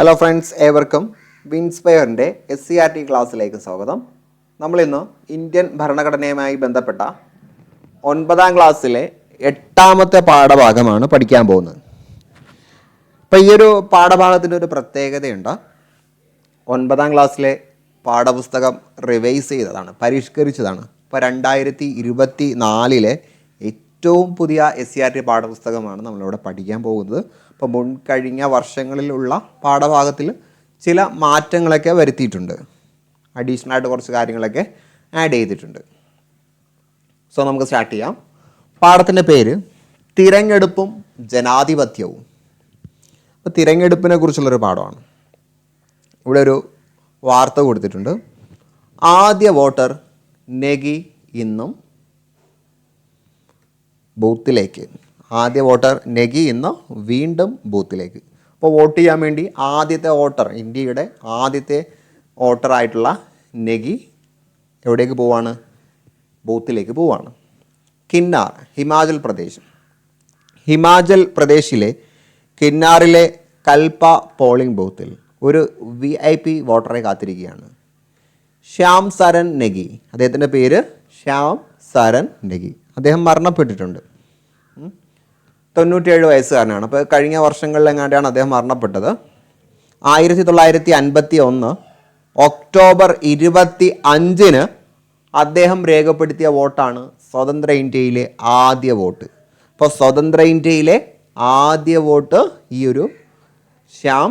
Hello friends, ഏവർക്കും വിൻസ്പയറിൻ്റെ SCRT ക്ലാസ്സിലേക്ക് സ്വാഗതം. നമ്മളിന്ന് ഇന്ത്യൻ ഭരണഘടനയുമായി ബന്ധപ്പെട്ട 9ാം ക്ലാസ്സിലെ 8ാമത്തെ പാഠഭാഗമാണ് പഠിക്കാൻ പോകുന്നത്. അപ്പോൾ ഈ ഒരു പാഠഭാഗത്തിൻ്റെ ഒരു പ്രത്യേകതയുണ്ട്. 9ാം ക്ലാസ്സിലെ പാഠപുസ്തകം റിവൈസ് ചെയ്തതാണ്, പരിഷ്കരിച്ചതാണ്. ഇപ്പോൾ 2024 ഏറ്റവും പുതിയ SCRT പാഠപുസ്തകമാണ് നമ്മളിവിടെ പഠിക്കാൻ പോകുന്നത്. അപ്പോൾ മുൻകഴിഞ്ഞ വർഷങ്ങളിലുള്ള പാഠഭാഗത്തിൽ ചില മാറ്റങ്ങളൊക്കെ വരുത്തിയിട്ടുണ്ട്, അഡീഷണൽ ആയിട്ട് കുറച്ച് കാര്യങ്ങളൊക്കെ ആഡ് ചെയ്തിട്ടുണ്ട്. സോ നമുക്ക് സ്റ്റാർട്ട് ചെയ്യാം. പാഠത്തിൻ്റെ പേര് തിരഞ്ഞെടുപ്പും ജനാധിപത്യവും. അപ്പോൾ തിരഞ്ഞെടുപ്പിനെ കുറിച്ചുള്ളൊരു പാഠമാണ്. ഇവിടെ ഒരു വാർത്ത കൊടുത്തിട്ടുണ്ട്. ആദ്യ വോട്ടർ നെഗി ഇന്നും ബൂത്തിലേക്ക്. ആദ്യ വോട്ടർ നെഗി ഇന്ന് വീണ്ടും ബൂത്തിലേക്ക്. അപ്പോൾ വോട്ട് ചെയ്യാൻ വേണ്ടി ആദ്യത്തെ വോട്ടർ, ഇന്ത്യയുടെ ആദ്യത്തെ വോട്ടറായിട്ടുള്ള നെഗി എവിടേക്ക് പോവാണ്? ബൂത്തിലേക്ക് പോവാണ്. കിന്നാർ, ഹിമാചൽ പ്രദേശിലെ കിന്നാറിലെ കൽപ്പ പോളിംഗ് ബൂത്തിൽ ഒരു VIP വോട്ടറെ കാത്തിരിക്കുകയാണ്. ശ്യാം സരൺ നെഗി, അദ്ദേഹത്തിൻ്റെ പേര് ശ്യാം സരൺ നെഗി. അദ്ദേഹം മരണപ്പെട്ടിട്ടുണ്ട്. 97 വയസ്സുകാരനാണ്. അപ്പോൾ കഴിഞ്ഞ വർഷങ്ങളിലെങ്ങാണ്ടാണ് അദ്ദേഹം മരണപ്പെട്ടത്. 1951 ഒക്ടോബർ 25 അദ്ദേഹം രേഖപ്പെടുത്തിയ വോട്ടാണ് സ്വതന്ത്ര ഇന്ത്യയിലെ ആദ്യ വോട്ട്. അപ്പോൾ സ്വതന്ത്ര ഇന്ത്യയിലെ ആദ്യ വോട്ട് ഈ ഒരു ശ്യാം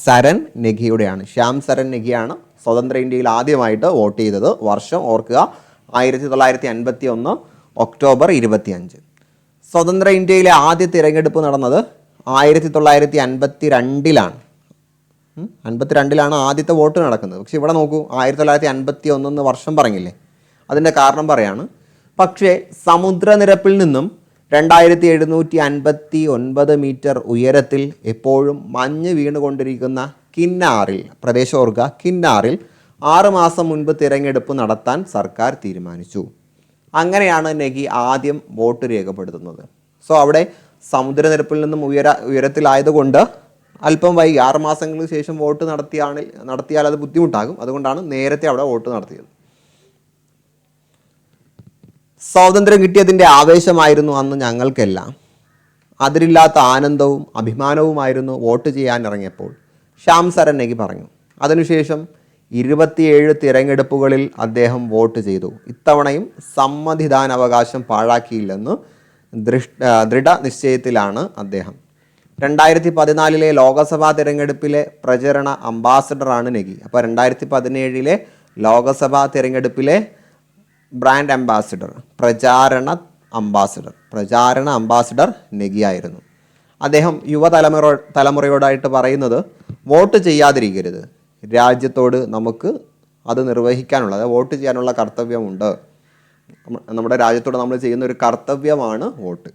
സരൺ നെഗിയുടെയാണ്. ശ്യാം സരൺ നെഗിയാണ് സ്വതന്ത്ര ഇന്ത്യയിൽ ആദ്യമായിട്ട് വോട്ട് ചെയ്തത്. വർഷം ഓർക്കുക, 1951 ഒക്ടോബർ 25. സ്വതന്ത്ര ഇന്ത്യയിലെ ആദ്യ തിരഞ്ഞെടുപ്പ് നടന്നത് 1952 52 ആദ്യത്തെ വോട്ട് നടക്കുന്നത്. പക്ഷെ ഇവിടെ നോക്കൂ, 1951 വർഷം പറഞ്ഞില്ലേ, അതിൻ്റെ കാരണം പറയാണ്. പക്ഷേ സമുദ്രനിരപ്പിൽ നിന്നും 2759 മീറ്റർ ഉയരത്തിൽ എപ്പോഴും മഞ്ഞ് വീണുകൊണ്ടിരിക്കുന്ന കിന്നാറിൽ, പ്രദേശം ഓർക്കുക, കിന്നാറിൽ 6 മാസം മുൻപ് തിരഞ്ഞെടുപ്പ് നടത്താൻ സർക്കാർ തീരുമാനിച്ചു. അങ്ങനെയാണ് നെഗി ആദ്യം വോട്ട് രേഖപ്പെടുത്തുന്നത്. സോ അവിടെ സമുദ്രനിരപ്പിൽ നിന്നും ഉയരത്തിലായതുകൊണ്ട് അല്പം വൈകി, 6 മാസങ്ങൾക്ക് ശേഷം വോട്ട് നടത്തിയാൽ അത് ബുദ്ധിമുട്ടാകും. അതുകൊണ്ടാണ് നേരത്തെ അവിടെ വോട്ട് നടത്തിയത്. സ്വാതന്ത്ര്യം കിട്ടിയതിൻ്റെ ആവേശമായിരുന്നു അന്ന് ഞങ്ങൾക്കെല്ലാം. അതിരില്ലാത്ത ആനന്ദവും അഭിമാനവുമായിരുന്നു വോട്ട് ചെയ്യാൻ ഇറങ്ങിയപ്പോൾ, ശ്യാം സരൺ നെഗി പറഞ്ഞു. അതിനുശേഷം 27 തിരഞ്ഞെടുപ്പുകളിൽ അദ്ദേഹം വോട്ട് ചെയ്തു. ഇത്തവണയും സമ്മതിദാനാവകാശം പാഴാക്കിയില്ലെന്ന് ദൃഢനിശ്ചയത്തിലാണ് അദ്ദേഹം. 2014 ലോക്സഭാ തിരഞ്ഞെടുപ്പിലെ പ്രചരണ അംബാസഡറാണ് നെഗി. അപ്പോൾ 2017 ലോക്സഭാ തിരഞ്ഞെടുപ്പിലെ ബ്രാൻഡ് അംബാസഡർ, പ്രചാരണ അംബാസഡർ നെഗിയായിരുന്നു. അദ്ദേഹം യുവതലമുറയോടായിട്ട് പറയുന്നത്, വോട്ട് ചെയ്യാതിരിക്കരുത്. രാജ്യത്തോട് നമുക്ക് അത് നിർവഹിക്കാനുള്ള, അതായത് വോട്ട് ചെയ്യാനുള്ള കർത്തവ്യമുണ്ട്. നമ്മുടെ രാജ്യത്തോട് നമ്മൾ ചെയ്യുന്ന ഒരു കർത്തവ്യമാണ് വോട്ട്.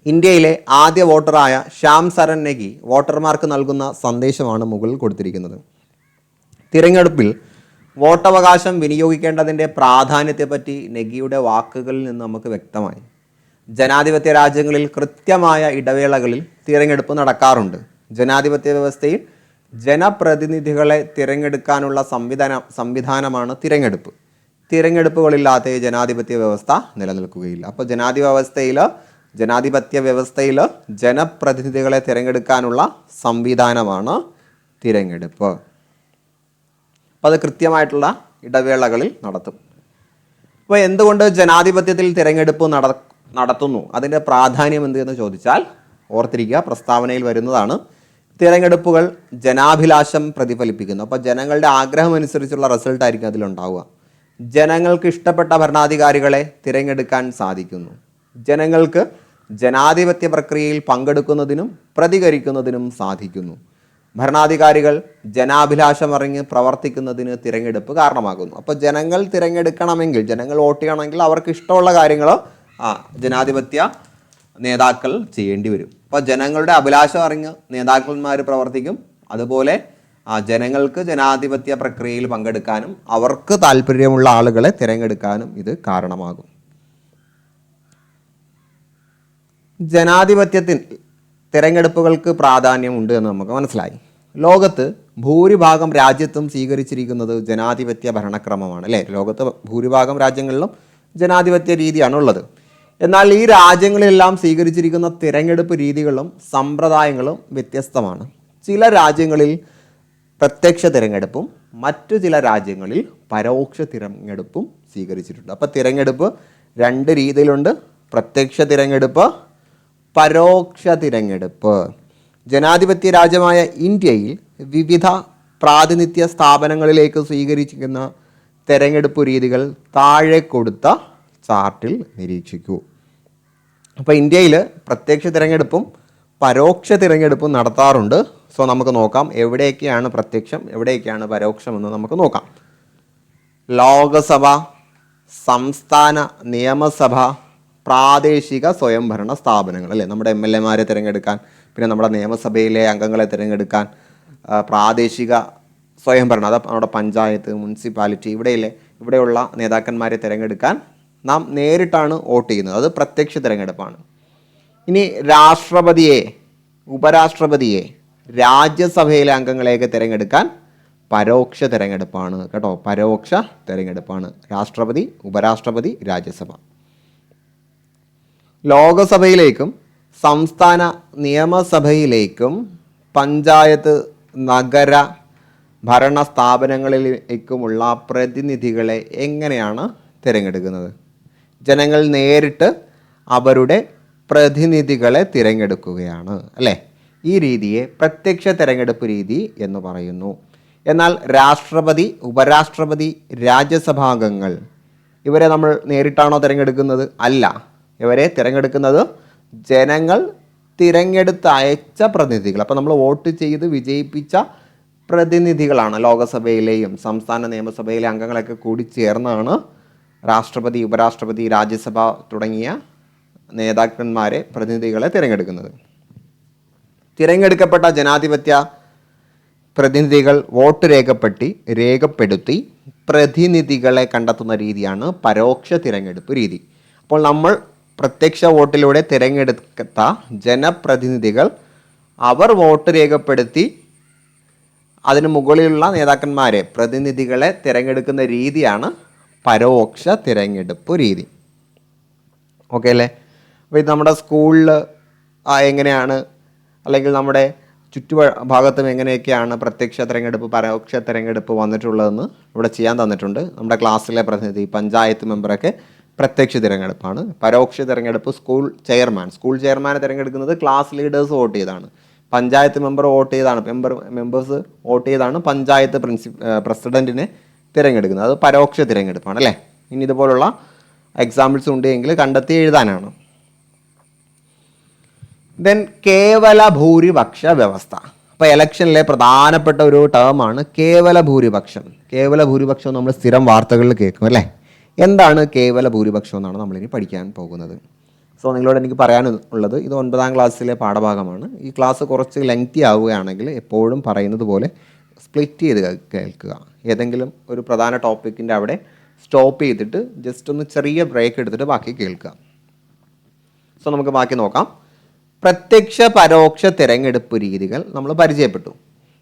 ഇന്ത്യയിലെ ആദ്യ വോട്ടറായ ശ്യാം സരൺ നെഗി വോട്ടർമാർക്ക് നൽകുന്ന സന്ദേശമാണ് മുകളിൽ കൊടുത്തിരിക്കുന്നത്. തിരഞ്ഞെടുപ്പിൽ വോട്ടവകാശം വിനിയോഗിക്കേണ്ടതിൻ്റെ പ്രാധാന്യത്തെപ്പറ്റി നെഗിയുടെ വാക്കുകളിൽ നിന്ന് നമുക്ക് വ്യക്തമായി. ജനാധിപത്യ രാജ്യങ്ങളിൽ കൃത്യമായ ഇടവേളകളിൽ തിരഞ്ഞെടുപ്പ് നടക്കാറുണ്ട്. ജനാധിപത്യ വ്യവസ്ഥയിൽ ജനപ്രതിനിധികളെ തിരഞ്ഞെടുക്കാനുള്ള സംവിധാനമാണ് തിരഞ്ഞെടുപ്പ്. തിരഞ്ഞെടുപ്പുകളില്ലാത്ത ജനാധിപത്യ വ്യവസ്ഥ നിലനിൽക്കുകയില്ല. അപ്പോൾ ജനാധിപത്യ വ്യവസ്ഥയിൽ ജനപ്രതിനിധികളെ തിരഞ്ഞെടുക്കാനുള്ള സംവിധാനമാണ് തിരഞ്ഞെടുപ്പ്. അപ്പോൾ അത് കൃത്യമായിട്ടുള്ള ഇടവേളകളിൽ നടത്തും. അപ്പോൾ എന്തുകൊണ്ട് ജനാധിപത്യത്തിൽ തിരഞ്ഞെടുപ്പ് നടത്തുന്നു, അതിൻ്റെ പ്രാധാന്യം എന്തെന്ന് ചോദിച്ചാൽ ഓർത്തിരിക്കുക, പ്രസ്താവനയിൽ വരുന്നതാണ്. തിരഞ്ഞെടുപ്പുകൾ ജനാഭിലാഷം പ്രതിഫലിപ്പിക്കുന്നു. അപ്പോൾ ജനങ്ങളുടെ ആഗ്രഹം അനുസരിച്ചുള്ള റിസൾട്ട് ആയിരിക്കും അതിലുണ്ടാവുക. ജനങ്ങൾക്ക് ഇഷ്ടപ്പെട്ട ഭരണാധികാരികളെ തിരഞ്ഞെടുക്കാൻ സാധിക്കുന്നു. ജനങ്ങൾക്ക് ജനാധിപത്യ പ്രക്രിയയിൽ പങ്കെടുക്കുന്നതിനും പ്രതികരിക്കുന്നതിനും സാധിക്കുന്നു. ഭരണാധികാരികൾ ജനാഭിലാഷം അറിഞ്ഞ് പ്രവർത്തിക്കുന്നതിന് തിരഞ്ഞെടുപ്പ് കാരണമാകുന്നു. അപ്പോൾ ജനങ്ങൾ തിരഞ്ഞെടുക്കണമെങ്കിൽ, ജനങ്ങൾ വോട്ട് ചെയ്യണമെങ്കിൽ അവർക്ക് ഇഷ്ടമുള്ള കാര്യങ്ങൾ ജനാധിപത്യ നേതാക്കൾ ചെയ്യേണ്ടി വരും. അപ്പോൾ ജനങ്ങളുടെ അഭിലാഷം അറിഞ്ഞ് നേതാക്കന്മാർ പ്രവർത്തിക്കും. അതുപോലെ ജനങ്ങൾക്ക് ജനാധിപത്യ പ്രക്രിയയിൽ പങ്കെടുക്കാനും അവർക്ക് താല്പര്യമുള്ള ആളുകളെ തിരഞ്ഞെടുക്കാനും ഇത് കാരണമാകും. തിരഞ്ഞെടുപ്പുകൾക്ക് പ്രാധാന്യമുണ്ട് എന്ന് നമുക്ക് മനസ്സിലായി. ലോകത്ത് ഭൂരിഭാഗം രാജ്യത്തും സ്വീകരിച്ചിരിക്കുന്നത് ജനാധിപത്യ ഭരണക്രമമാണ് അല്ലേ. ലോകത്ത് ഭൂരിഭാഗം രാജ്യങ്ങളിലും ജനാധിപത്യ രീതിയാണുള്ളത്. എന്നാൽ ഈ രാജ്യങ്ങളിലെല്ലാം സ്വീകരിച്ചിരിക്കുന്ന തിരഞ്ഞെടുപ്പ് രീതികളും സമ്പ്രദായങ്ങളും വ്യത്യസ്തമാണ്. ചില രാജ്യങ്ങളിൽ പ്രത്യക്ഷ തിരഞ്ഞെടുപ്പും മറ്റു ചില രാജ്യങ്ങളിൽ പരോക്ഷ തിരഞ്ഞെടുപ്പും സ്വീകരിച്ചിട്ടുണ്ട്. അപ്പോൾ തിരഞ്ഞെടുപ്പ് രണ്ട് രീതിയിലുണ്ട്: പ്രത്യക്ഷ തിരഞ്ഞെടുപ്പ്, പരോക്ഷ തിരഞ്ഞെടുപ്പ്. ജനാധിപത്യ രാജ്യമായ ഇന്ത്യയിൽ വിവിധ പ്രാതിനിധ്യ സ്ഥാപനങ്ങളിലേക്ക് സ്വീകരിച്ചിരിക്കുന്ന തിരഞ്ഞെടുപ്പ് രീതികൾ താഴെ കൊടുത്ത ചാർട്ടിൽ നിരീക്ഷിക്കൂ. അപ്പോൾ ഇന്ത്യയിൽ പ്രത്യക്ഷ തിരഞ്ഞെടുപ്പും പരോക്ഷ തിരഞ്ഞെടുപ്പും നടത്താറുണ്ട്. സോ നമുക്ക് നോക്കാം എവിടെയൊക്കെയാണ് പ്രത്യക്ഷം, എവിടെയൊക്കെയാണ് പരോക്ഷം എന്ന് നമുക്ക് നോക്കാം. ലോകസഭ, സംസ്ഥാന നിയമസഭ, പ്രാദേശിക സ്വയംഭരണ സ്ഥാപനങ്ങൾ അല്ലേ. നമ്മുടെ MLA-മാരെ തിരഞ്ഞെടുക്കാൻ, പിന്നെ നമ്മുടെ നിയമസഭയിലെ അംഗങ്ങളെ തിരഞ്ഞെടുക്കാൻ, പ്രാദേശിക സ്വയംഭരണം, അത് നമ്മുടെ പഞ്ചായത്ത്, മുനിസിപ്പാലിറ്റി, ഇവിടെയുള്ള നേതാക്കന്മാരെ തിരഞ്ഞെടുക്കാൻ നാം നേരിട്ടാണ് വോട്ട് ചെയ്യുന്നത്. അത് പ്രത്യക്ഷ തിരഞ്ഞെടുപ്പാണ്. ഇനി രാഷ്ട്രപതിയെ, ഉപരാഷ്ട്രപതിയെ, രാജ്യസഭയിലെ അംഗങ്ങളെയൊക്കെ തിരഞ്ഞെടുക്കാൻ പരോക്ഷ തിരഞ്ഞെടുപ്പാണ് കേട്ടോ. പരോക്ഷ തിരഞ്ഞെടുപ്പാണ്. രാഷ്ട്രപതി, ഉപരാഷ്ട്രപതി, രാജ്യസഭ. ലോകസഭയിലേക്കും സംസ്ഥാന നിയമസഭയിലേക്കും പഞ്ചായത്ത്, നഗര ഭരണ സ്ഥാപനങ്ങളിലേക്കുമുള്ള പ്രതിനിധികളെ എങ്ങനെയാണ് തിരഞ്ഞെടുക്കുന്നത്? ജനങ്ങൾ നേരിട്ട് അവരുടെ പ്രതിനിധികളെ തിരഞ്ഞെടുക്കുകയാണ് അല്ലേ. ഈ രീതിയെ പ്രത്യക്ഷ തിരഞ്ഞെടുപ്പ് രീതി എന്ന് പറയുന്നു. എന്നാൽ രാഷ്ട്രപതി, ഉപരാഷ്ട്രപതി, രാജ്യസഭാംഗങ്ങൾ ഇവരെ നമ്മൾ നേരിട്ടാണോ തിരഞ്ഞെടുക്കുന്നത്? അല്ല. ഇവരെ തിരഞ്ഞെടുക്കുന്നത് ജനങ്ങൾ തിരഞ്ഞെടുത്തയച്ച പ്രതിനിധികൾ. അപ്പോൾ നമ്മൾ വോട്ട് ചെയ്ത് വിജയിപ്പിച്ച പ്രതിനിധികളാണ്. ലോകസഭയിലെയും സംസ്ഥാന നിയമസഭയിലെ അംഗങ്ങളൊക്കെ കൂടി ചേർന്നാണ് രാഷ്ട്രപതി, ഉപരാഷ്ട്രപതി, രാജ്യസഭ തുടങ്ങിയ നേതാക്കന്മാരെ, പ്രതിനിധികളെ തിരഞ്ഞെടുക്കുന്നത്. തിരഞ്ഞെടുക്കപ്പെട്ട ജനാധിപത്യ പ്രതിനിധികൾ വോട്ട് രേഖപ്പെടുത്തി പ്രതിനിധികളെ കണ്ടെത്തുന്ന രീതിയാണ് പരോക്ഷ തിരഞ്ഞെടുപ്പ് രീതി. അപ്പോൾ നമ്മൾ പ്രത്യക്ഷ വോട്ടിലൂടെ തിരഞ്ഞെടുത്ത ജനപ്രതിനിധികൾ അവർ വോട്ട് രേഖപ്പെടുത്തി അതിന് മുകളിലുള്ള നേതാക്കന്മാരെ, പ്രതിനിധികളെ തിരഞ്ഞെടുക്കുന്ന രീതിയാണ് പരോക്ഷ തിരഞ്ഞെടുപ്പ് രീതി. ഓക്കെ അല്ലേ. അപ്പോൾ ഇത് നമ്മുടെ സ്കൂളിൽ എങ്ങനെയാണ്, അല്ലെങ്കിൽ നമ്മുടെ ചുറ്റുഭാഗത്തും എങ്ങനെയൊക്കെയാണ് പ്രത്യക്ഷ തിരഞ്ഞെടുപ്പ്, പരോക്ഷ തിരഞ്ഞെടുപ്പ് വന്നിട്ടുള്ളതെന്ന് ഇവിടെ ചെയ്യാൻ തന്നിട്ടുണ്ട്. നമ്മുടെ ക്ലാസ്സിലെ പ്രതിനിധി, പഞ്ചായത്ത് മെമ്പറൊക്കെ പ്രത്യക്ഷ തിരഞ്ഞെടുപ്പാണ്. പരോക്ഷ തിരഞ്ഞെടുപ്പ് സ്കൂൾ ചെയർമാനെ തിരഞ്ഞെടുക്കുന്നത് ക്ലാസ് ലീഡേഴ്സ് വോട്ട് ചെയ്താണ്. പഞ്ചായത്ത് മെമ്പർ വോട്ട് ചെയ്താണ്, മെമ്പേഴ്സ് വോട്ട് ചെയ്താണ് പഞ്ചായത്ത് പ്രസിഡന്റിനെ തിരഞ്ഞെടുക്കുന്നത്. അത് പരോക്ഷ തിരഞ്ഞെടുപ്പാണ് അല്ലേ. ഇനി ഇതുപോലുള്ള എക്സാമ്പിൾസ് ഉണ്ടെങ്കിൽ കണ്ടെത്തി എഴുതാനാണ്. ദെൻ കേവല ഭൂരിപക്ഷ വ്യവസ്ഥ. അപ്പോൾ ഇലക്ഷനിലെ പ്രധാനപ്പെട്ട ഒരു ടേമാണ് കേവല ഭൂരിപക്ഷം. കേവല ഭൂരിപക്ഷം നമ്മൾ സ്ഥിരം വാർത്തകളിൽ കേൾക്കും അല്ലേ. എന്താണ് കേവല ഭൂരിപക്ഷം എന്നാണ് നമ്മളിനി പഠിക്കാൻ പോകുന്നത്. സോ നിങ്ങളോട് എനിക്ക് പറയാനുള്ളത്, ഇത് 9ാം ക്ലാസ്സിലെ പാഠഭാഗമാണ്. ഈ ക്ലാസ് കുറച്ച് ലെങ്തി ആവുകയാണെങ്കിൽ എപ്പോഴും പറയുന്നത് പോലെ സ്പ്ലിറ്റ് ചെയ്ത് കേൾക്കുക. ഏതെങ്കിലും ഒരു പ്രധാന ടോപ്പിക്കിൻ്റെ അവിടെ സ്റ്റോപ്പ് ചെയ്തിട്ട് ജസ്റ്റ് ഒന്ന് ചെറിയ ബ്രേക്ക് എടുത്തിട്ട് ബാക്കി കേൾക്കുക. സോ നമുക്ക് ബാക്കി നോക്കാം. പ്രത്യക്ഷ പരോക്ഷ തിരഞ്ഞെടുപ്പ് രീതികൾ നമ്മൾ പരിചയപ്പെട്ടു.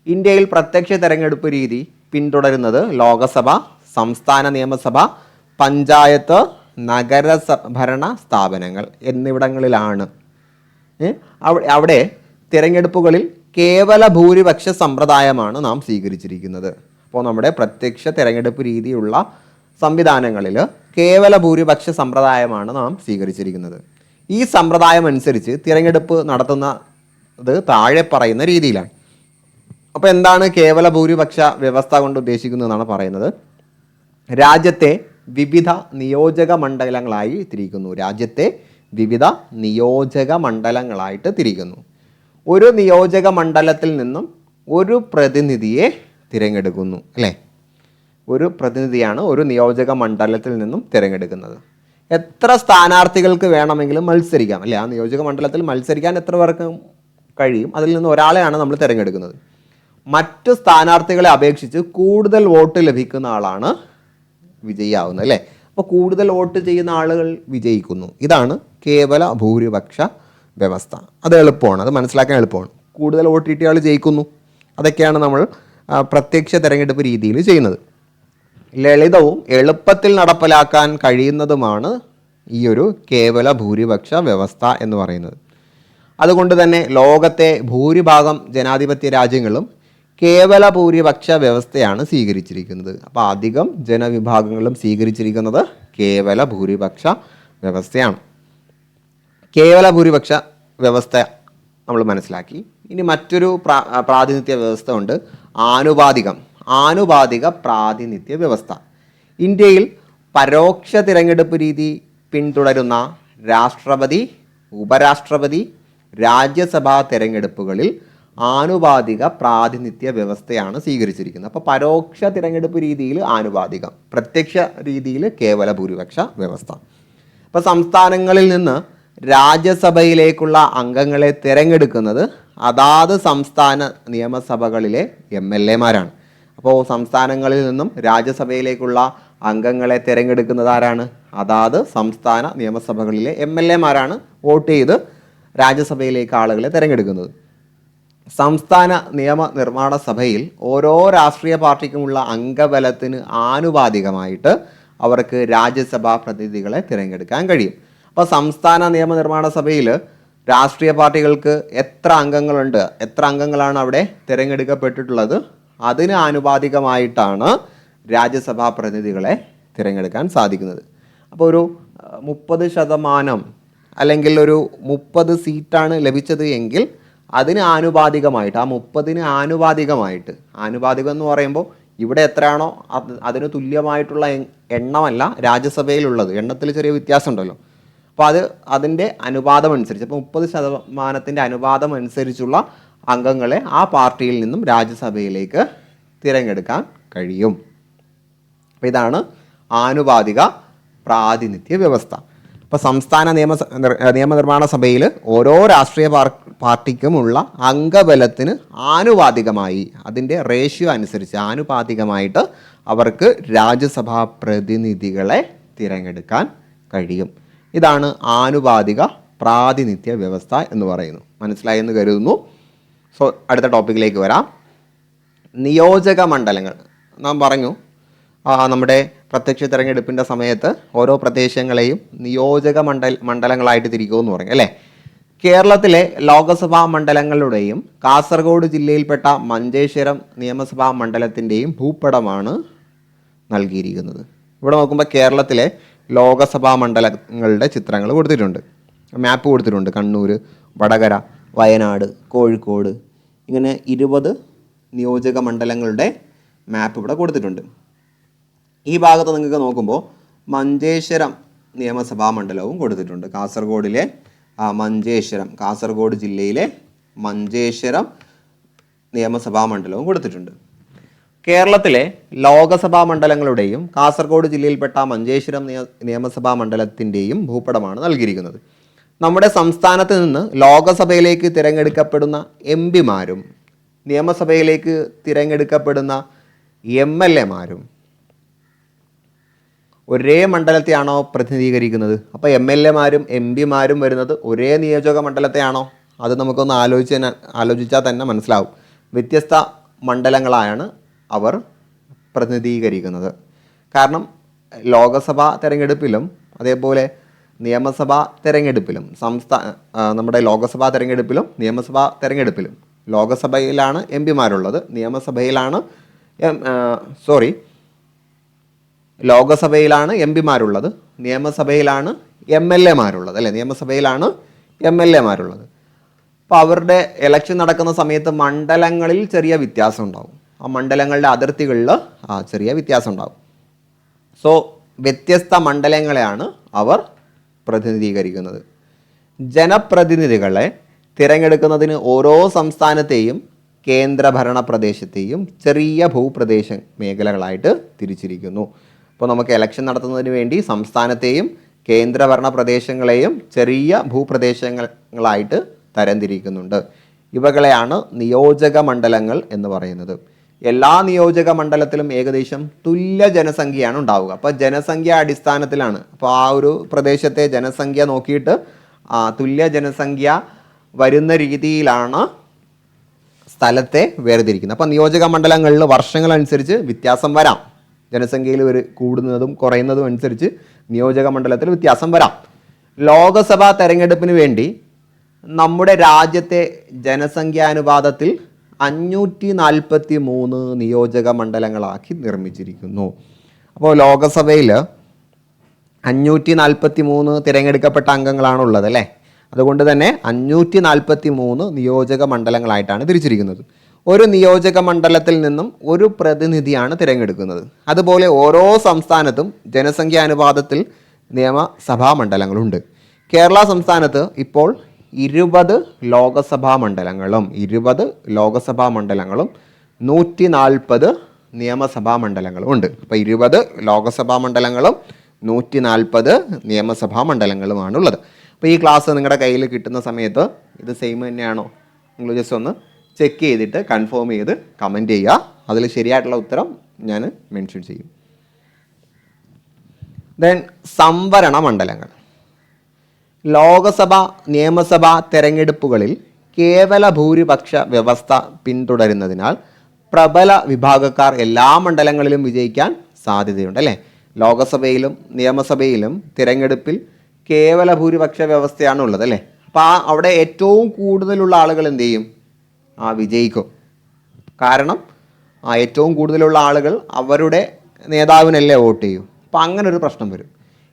ഇന്ത്യയിൽ പ്രത്യക്ഷ തിരഞ്ഞെടുപ്പ് രീതി പിന്തുടരുന്നത് ലോകസഭ, സംസ്ഥാന നിയമസഭ, പഞ്ചായത്ത്, ഭരണ സ്ഥാപനങ്ങൾ എന്നിവിടങ്ങളിലാണ്. അവിടെ തിരഞ്ഞെടുപ്പുകളിൽ കേവല ഭൂരിപക്ഷ സമ്പ്രദായമാണ് നാം സ്വീകരിച്ചിരിക്കുന്നത്. അപ്പോൾ നമ്മുടെ പ്രത്യക്ഷ തിരഞ്ഞെടുപ്പ് രീതിയുള്ള സംവിധാനങ്ങളിൽ കേവല ഭൂരിപക്ഷ സമ്പ്രദായമാണ് നാം സ്വീകരിച്ചിരിക്കുന്നത്. ഈ സമ്പ്രദായം അനുസരിച്ച് തിരഞ്ഞെടുപ്പ് നടത്തുന്നത് താഴെ പറയുന്ന രീതിയിലാണ്. അപ്പോൾ എന്താണ് കേവല ഭൂരിപക്ഷ വ്യവസ്ഥ കൊണ്ട് ഉദ്ദേശിക്കുന്നതെന്നാണ് പറയുന്നത്. രാജ്യത്തെ വിവിധ നിയോജക മണ്ഡലങ്ങളായി തിരിക്കുന്നു. ഒരു നിയോജക മണ്ഡലത്തിൽ നിന്നും ഒരു പ്രതിനിധിയെ തിരഞ്ഞെടുക്കുന്നു അല്ലേ. ഒരു പ്രതിനിധിയാണ് ഒരു നിയോജക മണ്ഡലത്തിൽ നിന്നും തിരഞ്ഞെടുക്കുന്നത്. എത്ര സ്ഥാനാർത്ഥികൾക്ക് വേണമെങ്കിലും മത്സരിക്കാം അല്ലേ. ആ നിയോജക മണ്ഡലത്തിൽ മത്സരിക്കാൻ എത്ര പേർക്ക് കഴിയും, അതിൽ നിന്ന് ഒരാളെയാണ് നമ്മൾ തിരഞ്ഞെടുക്കുന്നത്. മറ്റ് സ്ഥാനാർത്ഥികളെ അപേക്ഷിച്ച് കൂടുതൽ വോട്ട് ലഭിക്കുന്ന ആളാണ് വിജയിയാവുന്നത് അല്ലേ. അപ്പോൾ കൂടുതൽ വോട്ട് ചെയ്യുന്ന ആളുകൾ വിജയിക്കുന്നു. ഇതാണ് കേവല ഭൂരിപക്ഷ വ്യവസ്ഥ. അത് എളുപ്പമാണ്, അത് മനസ്സിലാക്കാൻ എളുപ്പമാണ്. കൂടുതൽ OTT ജയിക്കുന്നു. അതൊക്കെയാണ് നമ്മൾ പ്രത്യക്ഷ തിരഞ്ഞെടുപ്പ് രീതിയിൽ ചെയ്യുന്നത്. ലളിതവും എളുപ്പത്തിൽ നടപ്പിലാക്കാൻ കഴിയുന്നതുമാണ് ഈ ഒരു കേവല ഭൂരിപക്ഷ വ്യവസ്ഥ എന്ന് പറയുന്നത്. അതുകൊണ്ട് തന്നെ ലോകത്തെ ഭൂരിഭാഗം ജനാധിപത്യ രാജ്യങ്ങളും കേവല ഭൂരിപക്ഷ വ്യവസ്ഥയാണ് സ്വീകരിച്ചിരിക്കുന്നത്. അപ്പോൾ അധികം ജനവിഭാഗങ്ങളും സ്വീകരിച്ചിരിക്കുന്നത് കേവല ഭൂരിപക്ഷ വ്യവസ്ഥയാണ്. കേവല ഭൂരിപക്ഷ വ്യവസ്ഥ നമ്മൾ മനസ്സിലാക്കി. ഇനി മറ്റൊരു പ്രാതിനിധ്യ വ്യവസ്ഥ ഉണ്ട്, ആനുപാതിക പ്രാതിനിധ്യ വ്യവസ്ഥ. ഇന്ത്യയിൽ പരോക്ഷ തിരഞ്ഞെടുപ്പ് രീതി പിന്തുടരുന്ന രാഷ്ട്രപതി, ഉപരാഷ്ട്രപതി, രാജ്യസഭാ തിരഞ്ഞെടുപ്പുകളിൽ ആനുപാതിക പ്രാതിനിധ്യ വ്യവസ്ഥയാണ് സ്വീകരിച്ചിരിക്കുന്നത്. അപ്പോൾ പരോക്ഷ തിരഞ്ഞെടുപ്പ് രീതിയിൽ ആനുപാതികം, പ്രത്യക്ഷ രീതിയിൽ കേവല ഭൂരിപക്ഷ വ്യവസ്ഥ. അപ്പോൾ സംസ്ഥാനങ്ങളിൽ നിന്ന് രാജ്യസഭയിലേക്കുള്ള അംഗങ്ങളെ തിരഞ്ഞെടുക്കുന്നത് അതാത് സംസ്ഥാന നിയമസഭകളിലെ MLA-മാരാണ്. അപ്പോൾ സംസ്ഥാനങ്ങളിൽ നിന്നും രാജ്യസഭയിലേക്കുള്ള അംഗങ്ങളെ തിരഞ്ഞെടുക്കുന്നത് ആരാണ്? അതാത് സംസ്ഥാന നിയമസഭകളിലെ MLA-മാരാണ് വോട്ട് ചെയ്ത് രാജ്യസഭയിലേക്ക് ആളുകളെ തിരഞ്ഞെടുക്കുന്നത്. സംസ്ഥാന നിയമനിർമ്മാണ സഭയിൽ ഓരോ രാഷ്ട്രീയ പാർട്ടിക്കുമുള്ള അംഗബലത്തിന് ആനുപാതികമായിട്ട് അവർക്ക് രാജ്യസഭാ പ്രതിനിധികളെ തിരഞ്ഞെടുക്കാൻ കഴിയും. അപ്പോൾ സംസ്ഥാന നിയമനിർമ്മാണ സഭയിൽ രാഷ്ട്രീയ പാർട്ടികൾക്ക് എത്ര അംഗങ്ങളുണ്ട്, എത്ര അംഗങ്ങളാണ് അവിടെ തിരഞ്ഞെടുക്കപ്പെട്ടിട്ടുള്ളത്, അതിന് ആനുപാതികമായിട്ടാണ് രാജ്യസഭാ പ്രതിനിധികളെ തിരഞ്ഞെടുക്കാൻ സാധിക്കുന്നത്. അപ്പോൾ ഒരു 30% അല്ലെങ്കിൽ ഒരു 30 സീറ്റാണ് ലഭിച്ചത് എങ്കിൽ അതിന് ആനുപാതികമായിട്ട്, ആ 30-ന് ആനുപാതികം എന്ന് പറയുമ്പോൾ ഇവിടെ എത്രയാണോ അതിന് തുല്യമായിട്ടുള്ള എണ്ണമല്ല രാജ്യസഭയിലുള്ളത്, എണ്ണത്തിൽ ചെറിയ വ്യത്യാസം ഉണ്ടല്ലോ. അപ്പോൾ അതിൻ്റെ അനുപാതം അനുസരിച്ച്, അപ്പോൾ 30% അനുപാതം അനുസരിച്ചുള്ള അംഗങ്ങളെ ആ പാർട്ടിയിൽ നിന്നും രാജ്യസഭയിലേക്ക് തിരഞ്ഞെടുക്കാൻ കഴിയും. അപ്പോൾ ഇതാണ് ആനുപാതിക പ്രാതിനിധ്യ വ്യവസ്ഥ. ഇപ്പോൾ സംസ്ഥാന നിയമനിർമ്മാണ സഭയിൽ ഓരോ രാഷ്ട്രീയ പാർട്ടിക്കുമുള്ള അംഗബലത്തിന് ആനുപാതികമായി, അതിൻ്റെ റേഷ്യോ അനുസരിച്ച് ആനുപാതികമായിട്ട് അവർക്ക് രാജ്യസഭാ പ്രതിനിധികളെ തിരഞ്ഞെടുക്കാൻ കഴിയും. ഇതാണ് ആനുപാതിക പ്രാതിനിധ്യ വ്യവസ്ഥ എന്ന് പറയുന്നു. മനസ്സിലായി എന്ന് കരുതുന്നു. സോ അടുത്ത ടോപ്പിക്കിലേക്ക് വരാം. നിയോജക മണ്ഡലങ്ങൾ നാം പറഞ്ഞു, നമ്മുടെ പ്രത്യക്ഷ തിരഞ്ഞെടുപ്പിൻ്റെ സമയത്ത് ഓരോ പ്രദേശങ്ങളെയും നിയോജക മണ്ഡലങ്ങളായിട്ട് തിരിക്കുമെന്ന് പറഞ്ഞു അല്ലേ. കേരളത്തിലെ ലോകസഭാ മണ്ഡലങ്ങളുടെയും കാസർഗോഡ് ജില്ലയിൽപ്പെട്ട മഞ്ചേശ്വരം നിയമസഭാ മണ്ഡലത്തിൻ്റെയും ഭൂപടമാണ് നൽകിയിരിക്കുന്നത്. ഇവിടെ നോക്കുമ്പോൾ കേരളത്തിലെ ലോകസഭാ മണ്ഡലങ്ങളുടെ ചിത്രങ്ങൾ കൊടുത്തിട്ടുണ്ട്, മാപ്പ് കൊടുത്തിട്ടുണ്ട്. കണ്ണൂർ, വടകര, വയനാട്, കോഴിക്കോട്, ഇങ്ങനെ 20 നിയോജക മണ്ഡലങ്ങളുടെ മാപ്പ് ഇവിടെ കൊടുത്തിട്ടുണ്ട്. ഈ ഭാഗത്ത് നിങ്ങൾക്ക് നോക്കുമ്പോൾ മഞ്ചേശ്വരം നിയമസഭാ മണ്ഡലവും കൊടുത്തിട്ടുണ്ട്. കാസർഗോഡിലെ മഞ്ചേശ്വരം, കാസർഗോഡ് ജില്ലയിലെ മഞ്ചേശ്വരം നിയമസഭാ മണ്ഡലവും കൊടുത്തിട്ടുണ്ട്. കേരളത്തിലെ ലോകസഭാ മണ്ഡലങ്ങളുടെയും കാസർഗോഡ് ജില്ലയിൽപ്പെട്ട മഞ്ചേശ്വരം നിയമസഭാ മണ്ഡലത്തിൻ്റെയും ഭൂപടമാണ് നൽകിയിരിക്കുന്നത്. നമ്മുടെ സംസ്ഥാനത്ത് നിന്ന് ലോകസഭയിലേക്ക് തിരഞ്ഞെടുക്കപ്പെടുന്ന MP-മാരും നിയമസഭയിലേക്ക് തിരഞ്ഞെടുക്കപ്പെടുന്ന MLA-മാരും ഒരേ മണ്ഡലത്തെയാണോ പ്രതിനിധീകരിക്കുന്നത്? അപ്പോൾ MLA-മാരും MP-മാരും വരുന്നത് ഒരേ നിയോജക മണ്ഡലത്തെയാണോ? അത് നമുക്കൊന്ന് ആലോചിച്ചാൽ തന്നെ മനസ്സിലാവും. വ്യത്യസ്ത മണ്ഡലങ്ങളായാണ് അവർ പ്രതിനിധീകരിക്കുന്നത്. കാരണം ലോകസഭാ തിരഞ്ഞെടുപ്പിലും അതേപോലെ നിയമസഭാ തിരഞ്ഞെടുപ്പിലും നമ്മുടെ ലോകസഭാ തിരഞ്ഞെടുപ്പിലും നിയമസഭാ തിരഞ്ഞെടുപ്പിലും ലോകസഭയിലാണ് MP-മാരുള്ളത്, ലോകസഭയിലാണ് MP-മാരുള്ളത്, നിയമസഭയിലാണ് MLA-മാരുള്ളത് അല്ലേ, നിയമസഭയിലാണ് MLA-മാരുള്ളത്. അപ്പോൾ അവരുടെ ഇലക്ഷൻ നടക്കുന്ന സമയത്ത് മണ്ഡലങ്ങളിൽ ചെറിയ വ്യത്യാസം ഉണ്ടാവും, ആ മണ്ഡലങ്ങളുടെ അതിർത്തികളിൽ ചെറിയ വ്യത്യാസം ഉണ്ടാവും. സോ വ്യത്യസ്ത മണ്ഡലങ്ങളെയാണ് അവർ പ്രതിനിധീകരിക്കുന്നത്. ജനപ്രതിനിധികളെ തിരഞ്ഞെടുക്കുന്നതിന് ഓരോ സംസ്ഥാനത്തെയും കേന്ദ്രഭരണ പ്രദേശത്തെയും ചെറിയ ഭൂപ്രദേശ മേഖലകളായിട്ട് തിരിച്ചിരിക്കുന്നു. അപ്പോൾ നമുക്ക് ഇലക്ഷൻ നടത്തുന്നതിന് വേണ്ടി സംസ്ഥാനത്തെയും കേന്ദ്രഭരണ പ്രദേശങ്ങളെയും ചെറിയ ഭൂപ്രദേശങ്ങളായിട്ട് തരംതിരിക്കുന്നുണ്ട്. ഇവകളെയാണ് നിയോജക മണ്ഡലങ്ങൾ എന്ന് പറയുന്നത്. എല്ലാ നിയോജക മണ്ഡലത്തിലും ഏകദേശം തുല്യ ജനസംഖ്യയാണ് ഉണ്ടാവുക. അപ്പോൾ ജനസംഖ്യ അടിസ്ഥാനത്തിലാണ്, അപ്പോൾ ആ ഒരു പ്രദേശത്തെ ജനസംഖ്യ നോക്കിയിട്ട് തുല്യ ജനസംഖ്യ വരുന്ന രീതിയിലാണ് സ്ഥലത്തെ വേർതിരിക്കുന്നത്. അപ്പോൾ നിയോജക മണ്ഡലങ്ങളിൽ വർഷങ്ങളനുസരിച്ച് വ്യത്യാസം വരാം. ജനസംഖ്യയിൽ കൂടുന്നതും കുറയുന്നതും അനുസരിച്ച് നിയോജക മണ്ഡലത്തിൽ വ്യത്യാസം വരാം. ലോകസഭാ തെരഞ്ഞെടുപ്പിന് വേണ്ടി നമ്മുടെ രാജ്യത്തെ ജനസംഖ്യാനുപാതത്തിൽ 543 നിയോജക മണ്ഡലങ്ങളാക്കി നിർമ്മിച്ചിരിക്കുന്നു. അപ്പോൾ ലോകസഭയിൽ 543 തിരഞ്ഞെടുക്കപ്പെട്ട അംഗങ്ങളാണുള്ളത് അല്ലേ. അതുകൊണ്ട് തന്നെ 543 നിയോജക മണ്ഡലങ്ങളായിട്ടാണ് തിരിച്ചിരിക്കുന്നത്. ഒരു നിയോജക മണ്ഡലത്തിൽ നിന്നും ഒരു പ്രതിനിധിയാണ് തിരഞ്ഞെടുക്കുന്നത്. അതുപോലെ ഓരോ സംസ്ഥാനത്തും ജനസംഖ്യാനുപാതത്തിൽ നിയമസഭാ മണ്ഡലങ്ങളുണ്ട്. കേരള സംസ്ഥാനത്ത് ഇപ്പോൾ 20 ലോകസഭാ മണ്ഡലങ്ങളും 140 നിയമസഭാ മണ്ഡലങ്ങളും ഉണ്ട്. അപ്പോൾ 20 ലോകസഭാ മണ്ഡലങ്ങളും 140 നിയമസഭാ മണ്ഡലങ്ങളുമാണുള്ളത്. അപ്പോൾ ഈ ക്ലാസ് നിങ്ങളുടെ കയ്യിൽ കിട്ടുന്ന സമയത്ത് ഇത് സെയിം തന്നെയാണോ നിങ്ങൾ ജസ്റ്റ് ഒന്ന് ചെക്ക് ചെയ്തിട്ട് കൺഫേം ചെയ്ത് കമൻറ്റ് ചെയ്യുക. അതിൽ ശരിയായിട്ടുള്ള ഉത്തരം ഞാൻ മെൻഷൻ ചെയ്യും. ദെൻ സംവരണ മണ്ഡലങ്ങൾ. ലോകസഭ നിയമസഭാ തെരഞ്ഞെടുപ്പുകളിൽ കേവല ഭൂരിപക്ഷ വ്യവസ്ഥ പിന്തുടരുന്നതിനാൽ പ്രബല വിഭാഗക്കാർ എല്ലാ മണ്ഡലങ്ങളിലും വിജയിക്കാൻ സാധ്യതയുണ്ട് അല്ലേ. ലോകസഭയിലും നിയമസഭയിലും തിരഞ്ഞെടുപ്പിൽ കേവല ഭൂരിപക്ഷ വ്യവസ്ഥയാണ് ഉള്ളത് അല്ലേ. അപ്പോൾ അവിടെ ഏറ്റവും കൂടുതലുള്ള ആളുകൾ എന്ത് ചെയ്യും? വിജയിക്കും. കാരണം ഏറ്റവും കൂടുതലുള്ള ആളുകൾ അവരുടെ നേതാവിനല്ലേ വോട്ട് ചെയ്യും. അപ്പോൾ അങ്ങനെ ഒരു പ്രശ്നം വരും.